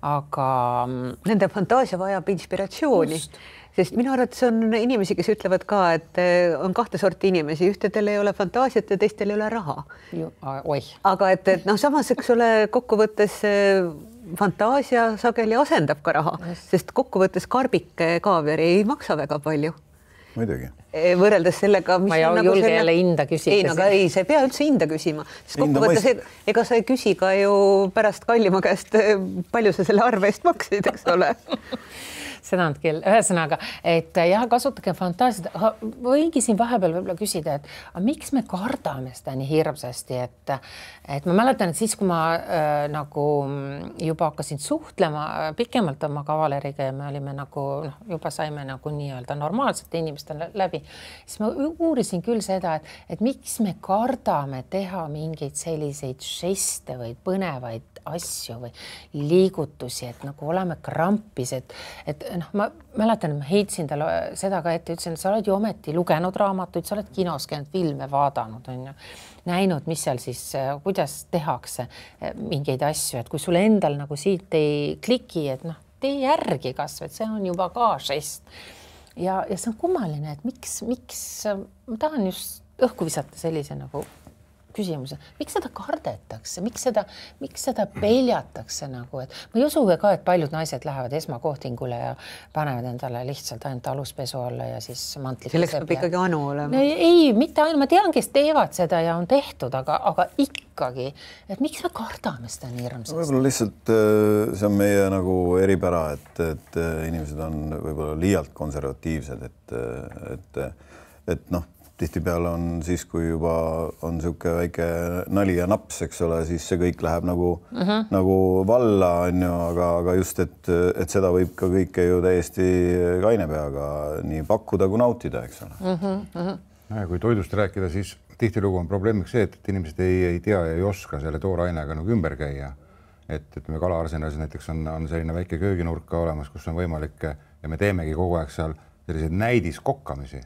aga... Nende fantaasia vajab inspiratsiooni. sest minu arvates on inimesi, kes ütlevad ka, et on kahte sorti inimesi, ühtedel ei ole fantaasiat ja teistel ei ole raha. Aga et noh, samas, eks ole, kokkuvõttes fantaasia sageli asendab ka raha, sest kokkuvõttes karbike kaaviari ei maksa väga palju. Muidugi. Võrreldes sellega, mis ma ei julge jälle hinda küsida. Ei, no aga ei, sa ei pea üldse hinda küsima. Sest kokkuvõttes, ega sa ei küsi ka ju pärast kallima käest, palju sa selle arve eest maksid, eks ole. Seda nad küll. Ühesõnaga, et jah, kasutage fantaasiat. Võigi siin vahepeal võib-olla küsida, et miks me kardame seda nii hirmsasti, et ma mäletan, et siis, kui ma nagu juba hakkasin suhtlema pikemalt oma kavaleriga ja me olime nagu, juba saime nagu nii-öelda normaalsete inimestele läbi, siis ma uurisin küll seda, et miks me kardame teha mingeid selliseid žeste või põnevaid asju või liigutusi, et nagu oleme krampis, et ma mäletan, et ma heitsin talle seda ka ette, ütlesin, et sa oled ju ometi lugenud raamatuid, sa oled kinos käinud, filme vaadanud, on ju, näinud, mis seal siis, kuidas tehakse mingeid asju, et kui sulle endal nagu siit ei kliki, et tee järgi kasv, et see on juba ka žest. Ja see on kummaline, et miks ma tahan just õhku visata sellise nagu küsimuse. Miks seda kardetakse? Miks seda peljatakse nagu, et ma ei usu ka, et paljud naised lähevad esmakohtingule ja panevad endale lihtsalt ainult aluspesu alla ja siis mantlik. Selleks peab ikkagi anu olema. Ei, mitte ainult. Ma tean, kes teevad seda ja on tehtud, aga ikkagi, et miks me kardame seda nii hirmsasti? Võib-olla lihtsalt see on meie nagu eripära, et inimesed on võib-olla liialt konservatiivsed, et tihtipeale on siis, kui juba on siuke väike nali ja naps, eks ole, siis see kõik läheb nagu valla, on ju, aga just, et seda võib ka kõike ju täiesti kaine peaga nii pakkuda kui nautida, eks ole. Ja kui toidust rääkida, siis tihtilugu on probleemiks see, et inimesed ei tea ja ei oska selle toorainega nagu ümber käia. Et me Kala-Arsenalis näiteks on selline väike kööginurka olemas, kus on võimalik ja me teemegi kogu aeg seal selliseid näidiskokkamisi.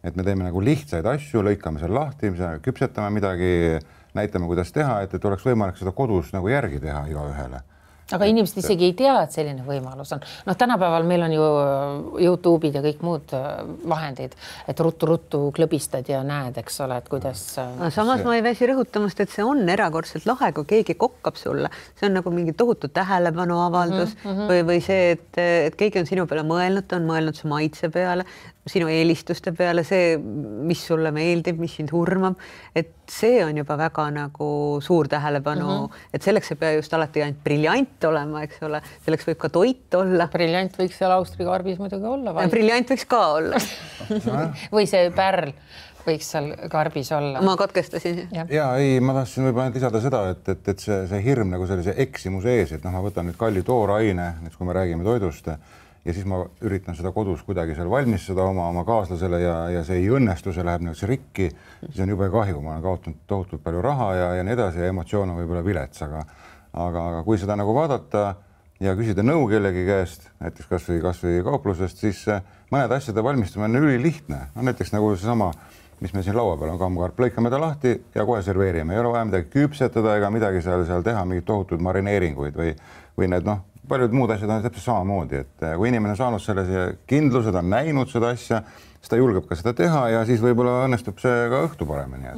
Et me teeme nagu lihtsaid asju, lõikame seal lahti, küpsetame midagi, näitame, kuidas teha, et oleks võimalik seda kodus nagu järgi teha iga ühele. Aga inimesed isegi ei tea, et selline võimalus on. Tänapäeval meil on ju YouTube'id ja kõik muud vahendid, et ruttu klõbistad ja näed, eks ole, et kuidas... Samas ma ei väsi rõhutamast, et see on erakordselt lahe, kui keegi kokkab sulle. See on nagu mingi tohutu tähelepanu avaldus või see, et keegi on sinu peale mõelnud, ta on mõelnud su maitse peale, sinu eelistuste peale, see, mis sulle meeldib, mis sind hurmab, et see on juba väga nagu suur tähelepanu, et selleks ei pea just alati ainult briljant olema, eks ole, selleks võib ka toit olla. Briljant võiks seal Austri karbis muidugi olla. Briljant võiks ka olla. Või see pärl võiks seal karbis olla. Ma katkestasin. Ja ei, ma tahtsin võib-olla lisada seda, et see hirm nagu sellise eksimuse ees, et ma võtan nüüd kalli tooraine, kui me räägime toidust, ja siis ma üritan seda kodus kuidagi seal valmistada oma kaaslasele ja see ei õnnestu, see läheb nagu rikki, siis on jube kahju, ma olen kaotanud tohutult palju raha ja nii edasi ja emotsioon on võib-olla vilets, aga kui seda nagu vaadata ja küsida nõu kellegi käest, näiteks kasvõi kauplusest, siis mõned asjade valmistamine on ülilihtne. Näiteks nagu seesama, mis me siin laua peal on, kammkarp, lõikame ta lahti ja kohe serveerime. Ei ole vaja midagi küpsetada ega midagi seal teha, mingid tohutud marineeringuid või need paljud muud asjad on täpselt samamoodi, et kui inimene on saanud selle kindluse, ta on näinud seda asja, siis ta julgeb ka seda teha ja siis võib-olla õnnestub see ka õhtu paremini.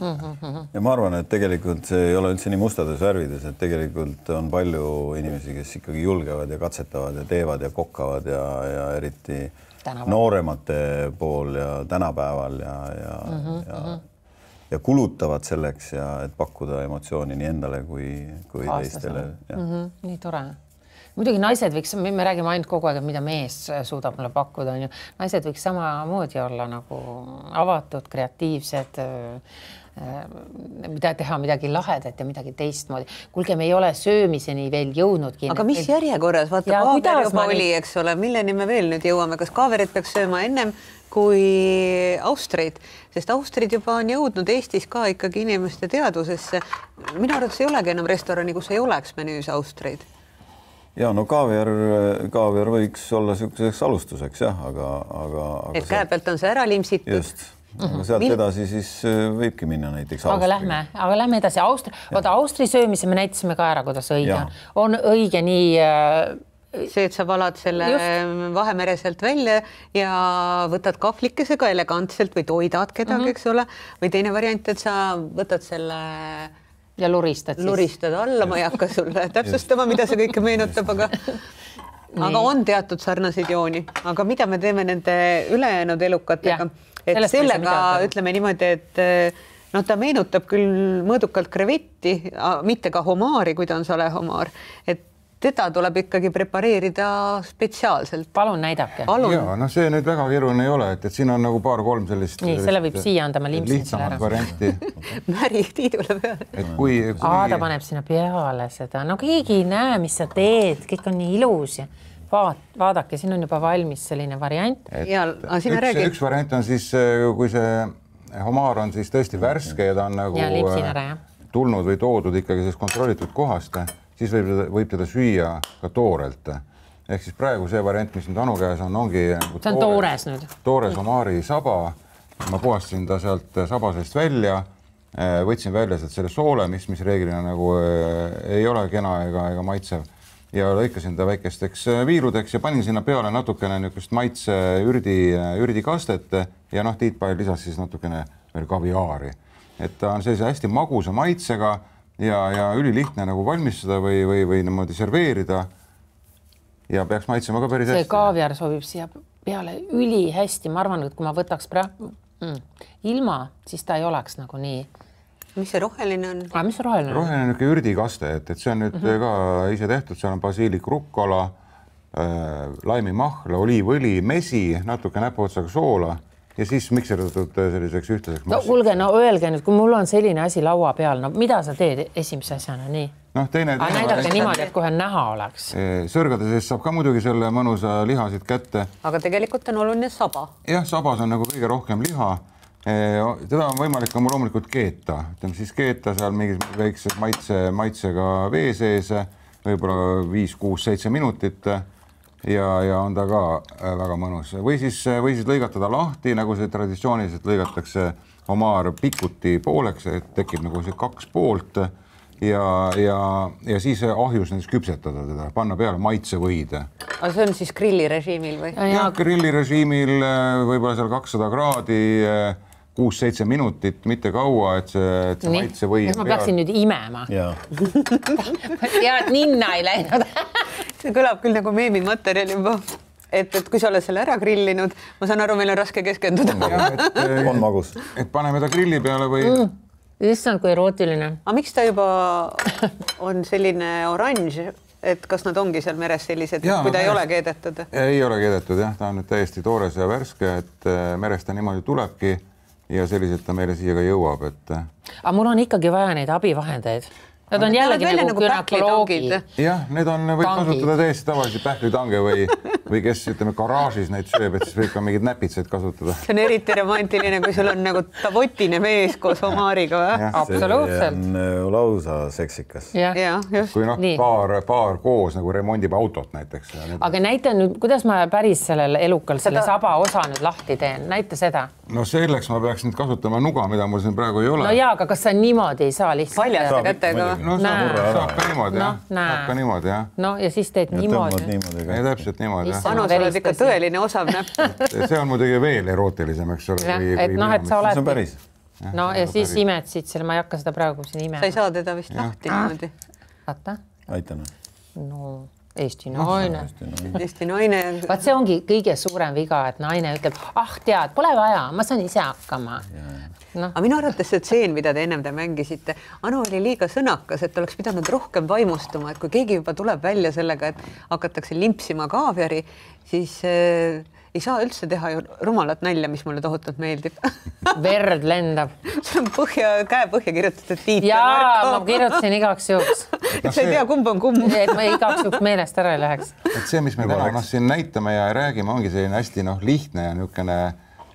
Ja ma arvan, et tegelikult see ei ole üldse nii mustades värvides, et tegelikult on palju inimesi, kes ikkagi julgevad ja katsetavad ja teevad ja kokkavad ja eriti nooremate pool ja tänapäeval ja kulutavad selleks ja et pakkuda emotsiooni nii endale kui teistele. Nii tore. Muidugi naised võiks, me räägime ainult kogu aeg, mida mees suudab mulle pakkuda, on ju. Naised võiks samamoodi olla nagu avatud, kreatiivsed, teha midagi lahedat ja midagi teistmoodi. Kuulge, me ei ole söömiseni veel jõudnudki. Aga mis järjekorras? Vaata, kaaver juba oli, eks ole. Milleni me veel nüüd jõuame? Kas kaaverit peaks sööma ennem kui austreid? Sest austrid juba on jõudnud Eestis ka ikkagi inimeste teadvusesse. Minu arvates ei olegi enam restorani, kus ei oleks menüüs austreid. Ja kaaviar võiks olla selliseks alustuseks, jah, aga et käe pealt on see ära limsitud. Just, aga sealt edasi siis võibki minna näiteks Austriga. Aga lähme edasi. Austri söömise me näitasime ka ära, kuidas õige on õige nii see, et sa valad selle Vahemere sealt välja ja võtad kahvlikesega elegantselt või toidad kedagi, eks ole, või teine variant, et sa võtad selle ja luristad alla, ma ei hakka sulle täpsustama, mida see kõike meenutab, aga on teatud sarnaseid jooni, aga mida me teeme nende ülejäänud elukatega, et sellega ütleme niimoodi, et ta meenutab küll mõõdukalt krevetti, mitte ka homaari, kui ta on sale homaar, et teda tuleb ikkagi prepareerida spetsiaalselt. Palun näidake. Ja, see nüüd väga keeruline ei ole, et siin on nagu paar-kolm sellist. Nii, selle võib siia anda, ma limpsin selle ära. Varianti. Märi tiidule peale. Et kui... Ta paneb sinna peale seda. No keegi ei näe, mis sa teed, kõik on nii ilus ja vaadake, siin on juba valmis selline variant. Üks variant on siis, kui see homaar on siis tõesti värske ja ta on nagu tulnud või toodud ikkagi kontrollitud kohast, siis võib teda süüa ka toorelt. Ehk siis praegu see variant, mis nüüd Anu käes ongi see on toores nüüd. Toores homaari saba. Ma puhastasin ta sealt saba seest välja, võtsin välja sealt selle soole, mis reeglina nagu ei ole kena ega maitsev ja lõikasin ta väikesteks viirudeks ja panin sinna peale natukene niisugust maitse ürdikastet ja Tiit Pael lisas siis natukene veel kaviaari. Et ta on sellise hästi magusa maitsega ja ülilihtne nagu valmistada või niimoodi serveerida ja peaks maitsema ka päris hästi. See kaaviar sobib siia peale üli hästi. Ma arvan, et kui ma võtaks ilma, siis ta ei oleks nagu nii. Mis see roheline on? Mis see roheline on? Roheline on ürdikaste, et see on nüüd ka ise tehtud. Seal on basiilik rukkola, laimimahla, oliivõli, mesi, natuke näpuotsaga soola ja siis mikserdatud selliseks ühtlaseks. No kuulge, öelge nüüd, kui mul on selline asi laua peal, mida sa teed esimese asjana nii? Näidake niimoodi, et kohe näha oleks. Sõrgade sees saab ka muidugi selle mõnusa lihasid kätte. Aga tegelikult on oluline saba. Jah, sabas on nagu kõige rohkem liha. Teda on võimalik ka loomulikult keeta. Ütleme siis keeta seal mingis väikses maitsega vee sees, võib-olla 5, 6, 7 minutit. Ja on ta ka väga mõnus. Või siis lõigatada lahti, nagu see traditsiooniliselt lõigatakse homaar pikuti pooleks, et tekib nagu see 2 poolt ja siis ahjus näiteks küpsetada teda, panna peale maitsevõid. Aga see on siis grillirežiimil või? Ja grillirežiimil võib-olla seal 200 kraadi 6-7 minutit, mitte kaua, et see maitsevõi. Ma peaksin nüüd imema. Ja, ninna ei läinud. See kõlab küll nagu meemimaterjal juba, et kui sa oled selle ära grillinud, ma saan aru, meil on raske keskenduda. On magus. Et paneme ta grilli peale või... Issand, kui erootiline. Aga miks ta juba on selline oranž, et kas nad ongi seal meres sellised, kui ta ei ole keedetud? Ei ole keedetud, jah. Ta on nüüd täiesti toores ja värske, et merest ta niimoodi tulebki ja selliselt ta meile siia ka jõuab, et... Aga mul on ikkagi vaja neid abivahendeid. Nad on jällegi nagu gynekoloogid. Jah, need on, võib kasutada täiesti tavalisi pähklitange või kes, ütleme, garaažis neid sööb, et siis võib ka mingid näpitseid kasutada. See on eriti romantiline, kui sul on nagu tavotine mees koos homaariga. Absoluutselt. See on lausa seksikas. Kui paar koos nagu remondib autot näiteks. Aga näita nüüd, kuidas ma päris sellel elukal selle saba osa nüüd lahti teen? Näita seda. No selleks ma peaks nüüd kasutama nuga, mida mul siin praegu ei ole. No jaa, aga kas sa niimoodi ei saa lihtsalt? Paljaste kätega. No saab ka niimoodi, jah. Saab ka niimoodi, jah. No ja siis teed niimoodi. Ei, täpselt niimoodi, jah. Anu, sa oled ikka tõeline osav näpp. See on muidugi veel erootilisem, eks ole. Et sa oled... See on päris. No ja siis imed siit selle, ma ei hakka seda praegu siin imema. Sa ei saa teda vist lahti niimoodi. Vaata. Aitan. No, Eesti naine. Eesti naine. Vaat see ongi kõige suurem viga, et naine ütleb, tead, pole vaja, ma saan ise hakkama. Aga minu arvates see tseen, mida te ennem te mängisite, Anu oli liiga sõnakas, et oleks pidanud rohkem vaimustuma, et kui keegi juba tuleb välja sellega, et hakatakse limpsima kaaviari, siis ei saa üldse teha ju rumalat nalja, mis mulle tohutult meeldib. Verd lendab. See on käe põhja kirjutatud Tiit ja Marko. Ma kirjutasin igaks juhuks. Sa ei tea, kumb on kumb. Et ma igaks juhuks meelest ära ei läheks. Et see, mis me täna siin näitame ja räägime, ongi selline hästi lihtne ja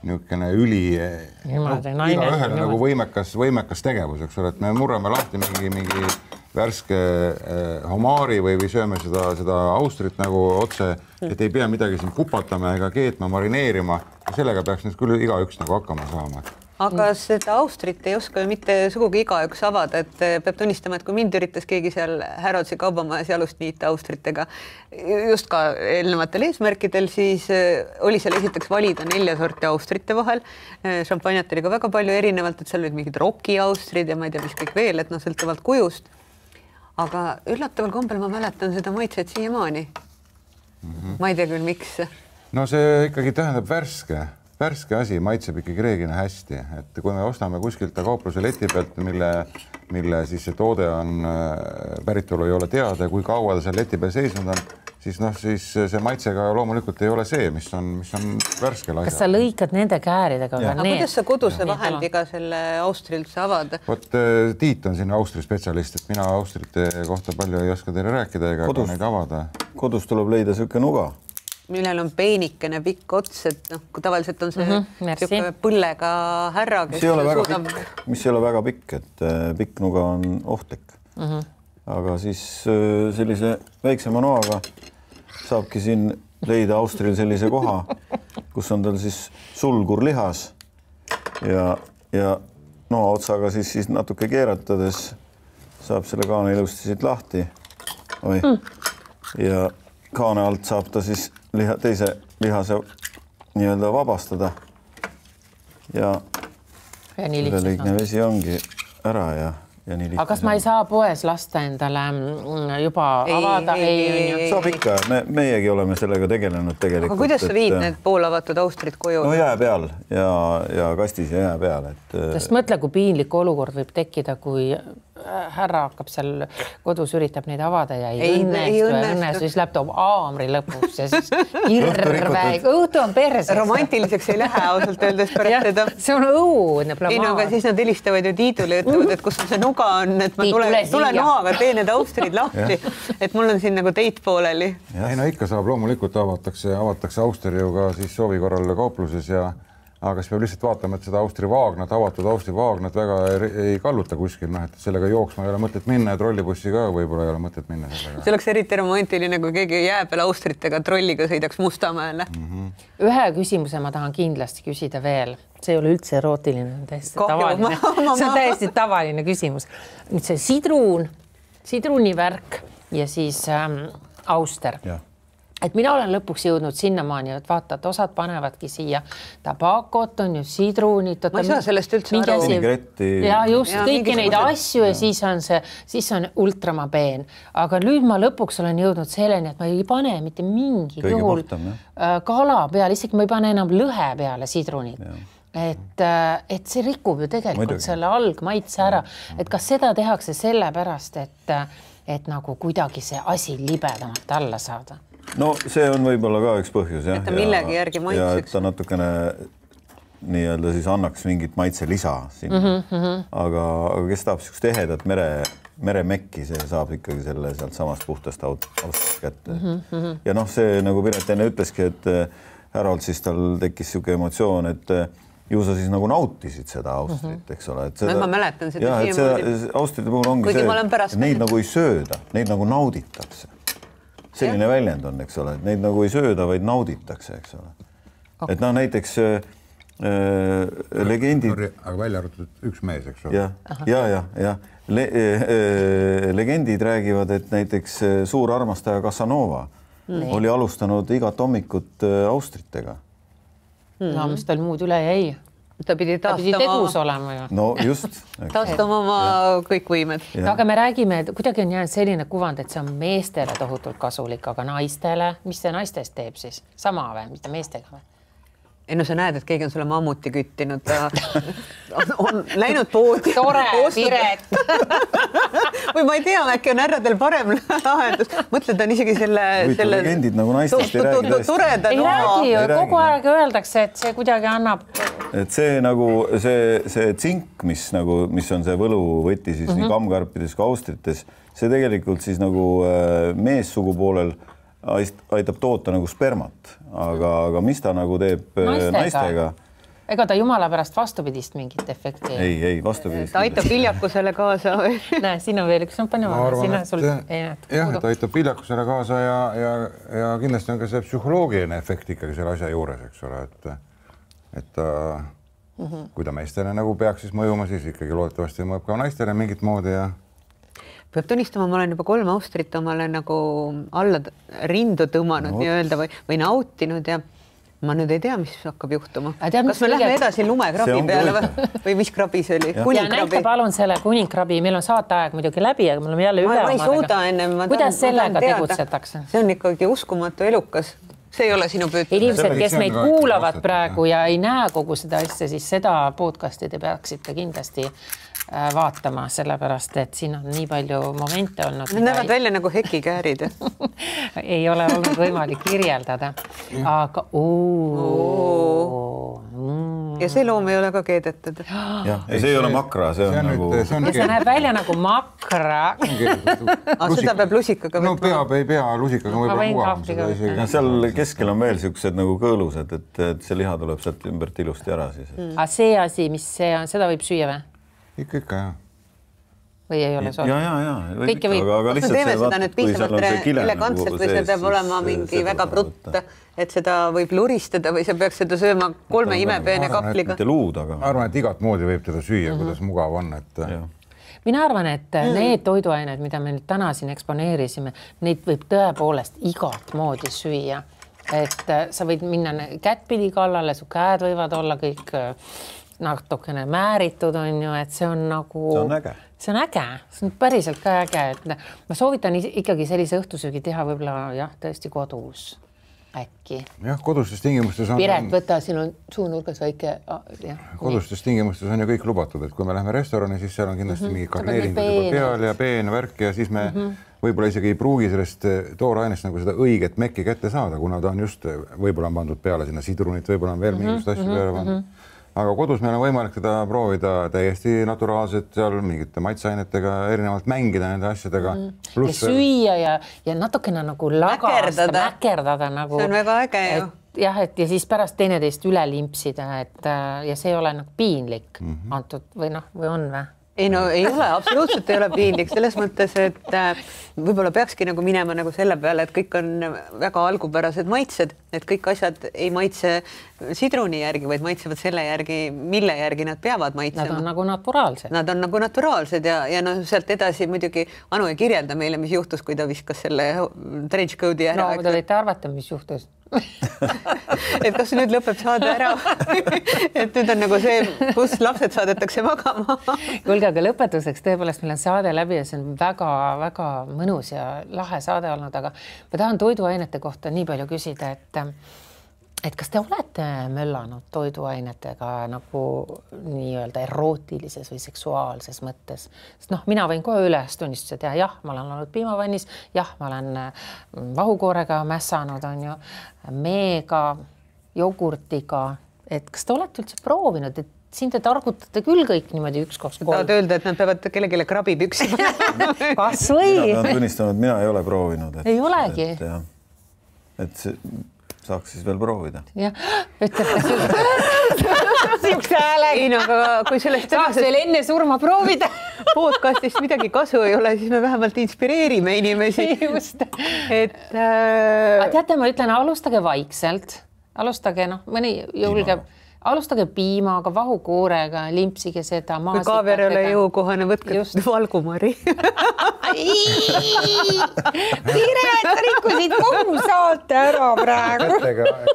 niisugune üli igaühele nagu võimekas tegevus, eks ole, et me murrame lahti mingi värske homaari või sööme seda austrit nagu otse, et ei pea midagi siin kupatama ega keetma, marineerima. Sellega peaks nüüd küll igaüks nagu hakkama saama. aga seda Austrit ei oska ju mitte sugugi igaüks avada, et peab tunnistama, et kui mind üritas keegi seal Harrodsi kaubamajas jalust niita Austritega just ka eelnevatel eesmärkidel, siis oli seal esiteks valida 4 sorti Austrite vahel. Šampanjat oli ka väga palju erinevalt, et seal olid mingid roki Austrid ja ma ei tea, mis kõik veel, et sõltuvalt kujust. Aga üllataval kombel ma mäletan seda maitset siiamaani. Ma ei tea küll, miks. No see ikkagi tähendab värske asi, maitseb ikkagi reeglina hästi, et kui me ostame kuskilt kaupluse leti pealt, mille siis see toode on päritolu ei ole teada, kui kaua ta seal leti peal seisnud on, siis see maitsega loomulikult ei ole see, mis on värskel asjal. Kas sa lõikad nende kääridega? Aga kuidas sa koduse vahendiga selle Austri üldse avad? Vot Tiit on siin Austri spetsialist, et mina Austrite kohta palju ei oska teile rääkida ega neid avada. Kodus tuleb leida siuke nuga, millel on peenikene pikk ots, et kui tavaliselt on see põllega härra, kes mis ei ole väga pikk, et pikk nuga on ohtlik. Aga siis sellise väiksema noaga saabki siin leida Austril sellise koha, kus on tal siis sulgurlihas ja noa otsaga siis natuke keeratades saab selle kaane ilusti siit lahti. Ja kaane alt saab ta siis teise lihase nii-öelda vabastada ja liigne vesi ongi ära ja nii lihtne. Aga kas ma ei saa poes lasta endale juba avada? Saab ikka, meiegi oleme sellega tegelenud tegelikult. Aga kuidas sa viid need poolavatud Austrid koju? No jää peal ja kastis ja jää peal. Sest mõtle, kui piinlik olukord võib tekkida, kui härra hakkab seal kodus, üritab neid avada ja ei õnnestu, siis läheb toob aamri lõpus ja siis hirväeg, õhtu on perses. Romantiliseks ei lähe ausalt öeldes pärast seda. See on õudne plamaar. Ei no, aga siis nad helistavad ju Tiidule ja ütlevad, et kus see nuga on, et ma tulen noaga, teen need Austrid lahti, et mul on siin nagu teit pooleli. Ei no ikka saab, loomulikult avatakse Austri ju ka siis soovi korral kaupluses aga siis peab lihtsalt vaatama, et seda Austri vaagnat, avatud Austri vaagnat väga ei kalluta kuskil, et sellega jooksma ei ole mõtet minna ja trollibussi ka võib-olla ei ole mõtet minna sellega. See oleks eriti romantiline, kui keegi jää peal Austritega trolliga sõidaks Mustamäele. Ühe küsimuse ma tahan kindlasti küsida veel. See ei ole üldse erootiline, tavaline. See on täiesti tavaline küsimus. Nüüd see sidruunivärk ja siis Auster. Et mina olen lõpuks jõudnud sinnamaani, et vaata, et osad panevadki siia tabakot, on ju sidruunid. Ma ei saa sellest üldse aru. Ja just kõiki neid asju ja siis on ultramabeen. Aga nüüd ma lõpuks olen jõudnud selleni, et ma ei pane mitte mingi juhul kala peale, isegi ma ei pane enam lõhe peale sidruunid. Et see rikub ju tegelikult selle algmaitse ära. Et kas seda tehakse sellepärast, et nagu kuidagi see asi libedamalt alla saada? No see on võib-olla ka üks põhjus, jah. Et ta millegi järgi maitseks. Ja et ta natukene nii-öelda siis annaks mingit maitse lisa sinna. Aga kes tahab siukest ehedat meremekki, see saab ikkagi selle sealt samast puhtast Austrist kätte. Ja see nagu Piret enne ütleski, et Harold siis tal tekkis siuke emotsioon, et ju sa siis nagu nautisid seda Austrit, eks ole. Ma mäletan seda siiamaani. Austrite puhul ongi see, et neid nagu ei sööda, neid nagu nauditakse. Selline väljend on, eks ole, et neid nagu ei sööda, vaid nauditakse, eks ole. Et näiteks legendid... Aga välja arvatud üks mees, eks ole. Ja. Legendid räägivad, et näiteks suur armastaja Casanova oli alustanud igat hommikut Austritega. No, mis tal muud üle jäi? Ta pidi tegus olema ju. No just. Taastama oma kõik võimed. Aga me räägime, et kuidagi on jäänud selline kuvand, et see on meestele tohutult kasulik, aga naistele, mis see naistest teeb siis? Sama või, mitte meestega või? Ei no sa näed, et keegi on sulle mammuti küttinud, ta on läinud poodi. Tore, Piret. Või ma ei tea, äkki on härradel parem lahendus. Mõtled, on isegi selle... legendid nagu naistest ei räägi tõesti. Ei räägi ju, kogu aeg öeldakse, et see kuidagi annab... Et see nagu see tsink, mis on see võluvõti siis nii kammkarpides kui Austrites, see tegelikult siis nagu meessugu poolel aitab toota nagu spermat, aga mis ta nagu teeb naistega? Ega ta jumala pärast vastupidist mingit efekti. Ei, vastupidist. Ta aitab viljakusele kaasa. Näe, siin on veel üks šampanja. Jah, ta aitab viljakusele kaasa ja kindlasti on ka see psühholoogiline efekt ikkagi selle asja juures, eks ole, et ta kui ta meestele nagu peaks siis mõjuma, siis ikkagi loodetavasti mõjub ka naistele mingit moodi ja peab tunnistama, ma olen juba 3 Austrit omale nagu alla rindu tõmmanud nii-öelda või nautinud ja ma nüüd ei tea, mis hakkab juhtuma. Kas me lähme edasi lumekrabi peale või mis krabi see oli? Näita palun selle kuningkrabi, meil on saateaeg muidugi läbi, aga me oleme jälle üle ma ei suuda ennem. Kuidas sellega tegutsetakse? See on ikkagi uskumatu elukas. See ei ole sinu püütud. Inimesed, kes meid kuulavad praegu ja ei näe kogu seda asja, siis seda podcasti te peaksite kindlasti vaatama, sellepärast, et siin on nii palju momente olnud. Need näevad välja nagu hekikäärid. Ei ole olnud võimalik kirjeldada, aga ja see loom ei ole ka keedetud. Jah, ja see ei ole makra, see on nagu... See näeb välja nagu makra. Seda peab lusikaga võtma. No ei pea lusikaga võib-olla mugavam. Seal keskel on veel siuksed nagu kõõlused, et see liha tuleb sealt ümbert ilusti ära siis. Aga see asi, mis see on, seda võib süüa või? Ikka, jah. Või ei ole soov? Ja. Kõike võib. Kas me teeme seda nüüd piisavalt elegantselt või see peab olema mingi väga brutt, et seda võib luristada või see peaks seda sööma 3 imepeene kapliga? Mitte luud, aga... Ma arvan, et igat moodi võib teda süüa, kuidas mugav on, et... Mina arvan, et need toiduained, mida me nüüd täna siin eksponeerisime, neid võib tõepoolest igat moodi süüa. Et sa võid minna kättpidi kallale, su käed võivad olla kõik natukene määritud, on ju, et see on nagu... See on äge. See on äge, see on päriselt ka äge, et ma soovitan ikkagi sellise õhtusöögi teha võib-olla jah, tõesti kodus äkki. Jah, kodustes tingimustes on... Piret, võta, siin on suunurgas väike... Kodustes tingimustes on ju kõik lubatud, et kui me läheme restorani, siis seal on kindlasti mingi karneeringud juba peal ja peen värk ja siis me võib-olla isegi ei pruugi sellest toorainest nagu seda õiget mekki kätte saada, kuna ta on just, võib-olla on pandud peale sinna sidrunit, võib-olla on veel mingist asju peale pandud. Aga kodus meil on võimalik teda proovida täiesti naturaalselt seal mingite maitseainetega erinevalt mängida nende asjadega. Ja süüa ja natukene nagu lagasta, mäkerdada nagu. See on väga äge ju. Jah, et ja siis pärast teineteist üle limpsida, et ja see ei ole nagu piinlik antud või noh, või on või? Ei no ei ole, absoluutselt ei ole piinlik selles mõttes, et võib-olla peakski nagu minema nagu selle peale, et kõik on väga algupärased maitsed, et kõik asjad ei maitse sidruni järgi, vaid maitsevad selle järgi, mille järgi nad peavad maitsema. Nad on nagu naturaalsed. Nad on nagu naturaalsed ja no sealt edasi muidugi Anu ei kirjelda meile, mis juhtus, kui ta viskas selle trench code'i ära. No, te võite arvata, mis juhtus. Et kas nüüd lõpeb saade ära? Et nüüd on nagu see, kus lapsed saadetakse magama. Kuulge, aga lõpetuseks tõepoolest meil on saade läbi ja see on väga-väga mõnus ja lahe saade olnud, aga ma tahan toiduainete kohta nii palju küsida, et kas te olete möllanud toiduainetega nagu nii-öelda erootilises või seksuaalses mõttes? Sest noh, mina võin kohe üles tunnistada teha, jah, ma olen olnud piimavannis, jah, ma olen vahukoorega mässanud, on ju, meega, jogurtiga, et kas te olete üldse proovinud, et siin te targutate küll kõik niimoodi 1, 2, 3. Tahad öelda, et nad peavad kellelegi krabipüksi. Kas või? Mina pean tunnistama, et mina ei ole proovinud. Ei olegi? Et see... saaks siis veel proovida. Jah, ütlete siukse hääle. Ei, no, aga kui sellest saaks veel enne surma proovida. Podcastist midagi kasu ei ole, siis me vähemalt inspireerime inimesi. Just. Et, teate, ma ütlen, alustage vaikselt. Alustage, noh, mõni julgeb. Alustage piimaga, vahukoorega, limpsige seda. Kui kaaver ei ole jõukohane, võtke valgumari. Piret, rikkusid kogu saate ära praegu.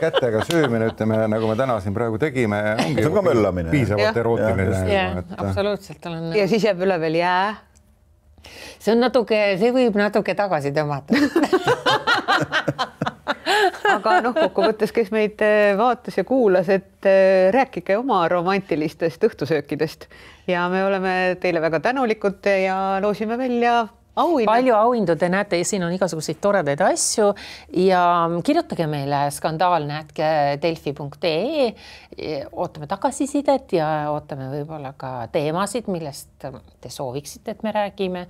Kätega söömine, ütleme, nagu me täna siin praegu tegime, ongi ka möllamine. Piisavalt erootiline. Absoluutselt. Ja siis jääb üle veel jää. See võib natuke tagasi tõmmata. Aga noh, kokkuvõttes, kes meid vaatas ja kuulas, et rääkige oma romantilistest õhtusöökidest ja me oleme teile väga tänulikud ja loosime välja auhindu. Palju auhindu, te näete, siin on igasuguseid toredaid asju ja kirjutage meile skandaalnäetke.delfi.ee. Ootame tagasisidet ja ootame võib-olla ka teemasid, millest te sooviksite, et me räägime.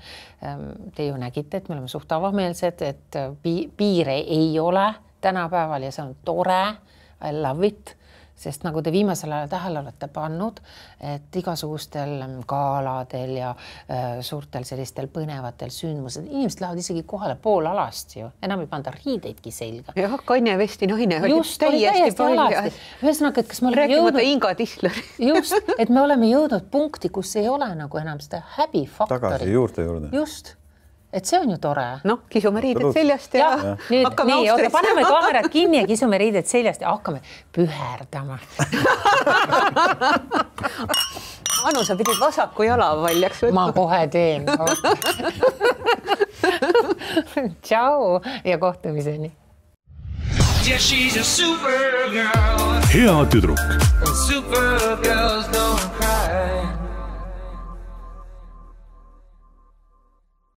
Te ju nägite, et me oleme suht avameelsed, et piire ei ole tänapäeval ja see on tore. I love it. sest nagu te viimasel ajal tähele olete pannud, et igasugustel galadel ja suurtel sellistel põnevatel sündmused, inimesed lähevad isegi kohale pool alast ju, enam ei panda riideidki selga. Jah, Kanye Westi naine just, täiesti alasti. Ühesõnaga, et kas me oleme jõudnud... Inga Tisler. Just, et me oleme jõudnud punkti, kus ei ole nagu enam seda häbifaktori. Tagasi juurde. Just, et see on ju tore. Noh, kisume riided seljast ja nüüd, nii, oota, paneme kaamerad kinni ja kisume riided seljast ja hakkame püherdama. Anu, sa pidid vasaku jala valjaks võtma. Ma kohe teen. Tšau ja kohtumiseni. Yeah, she's a super girl. Hea tüdruk. Super girls don't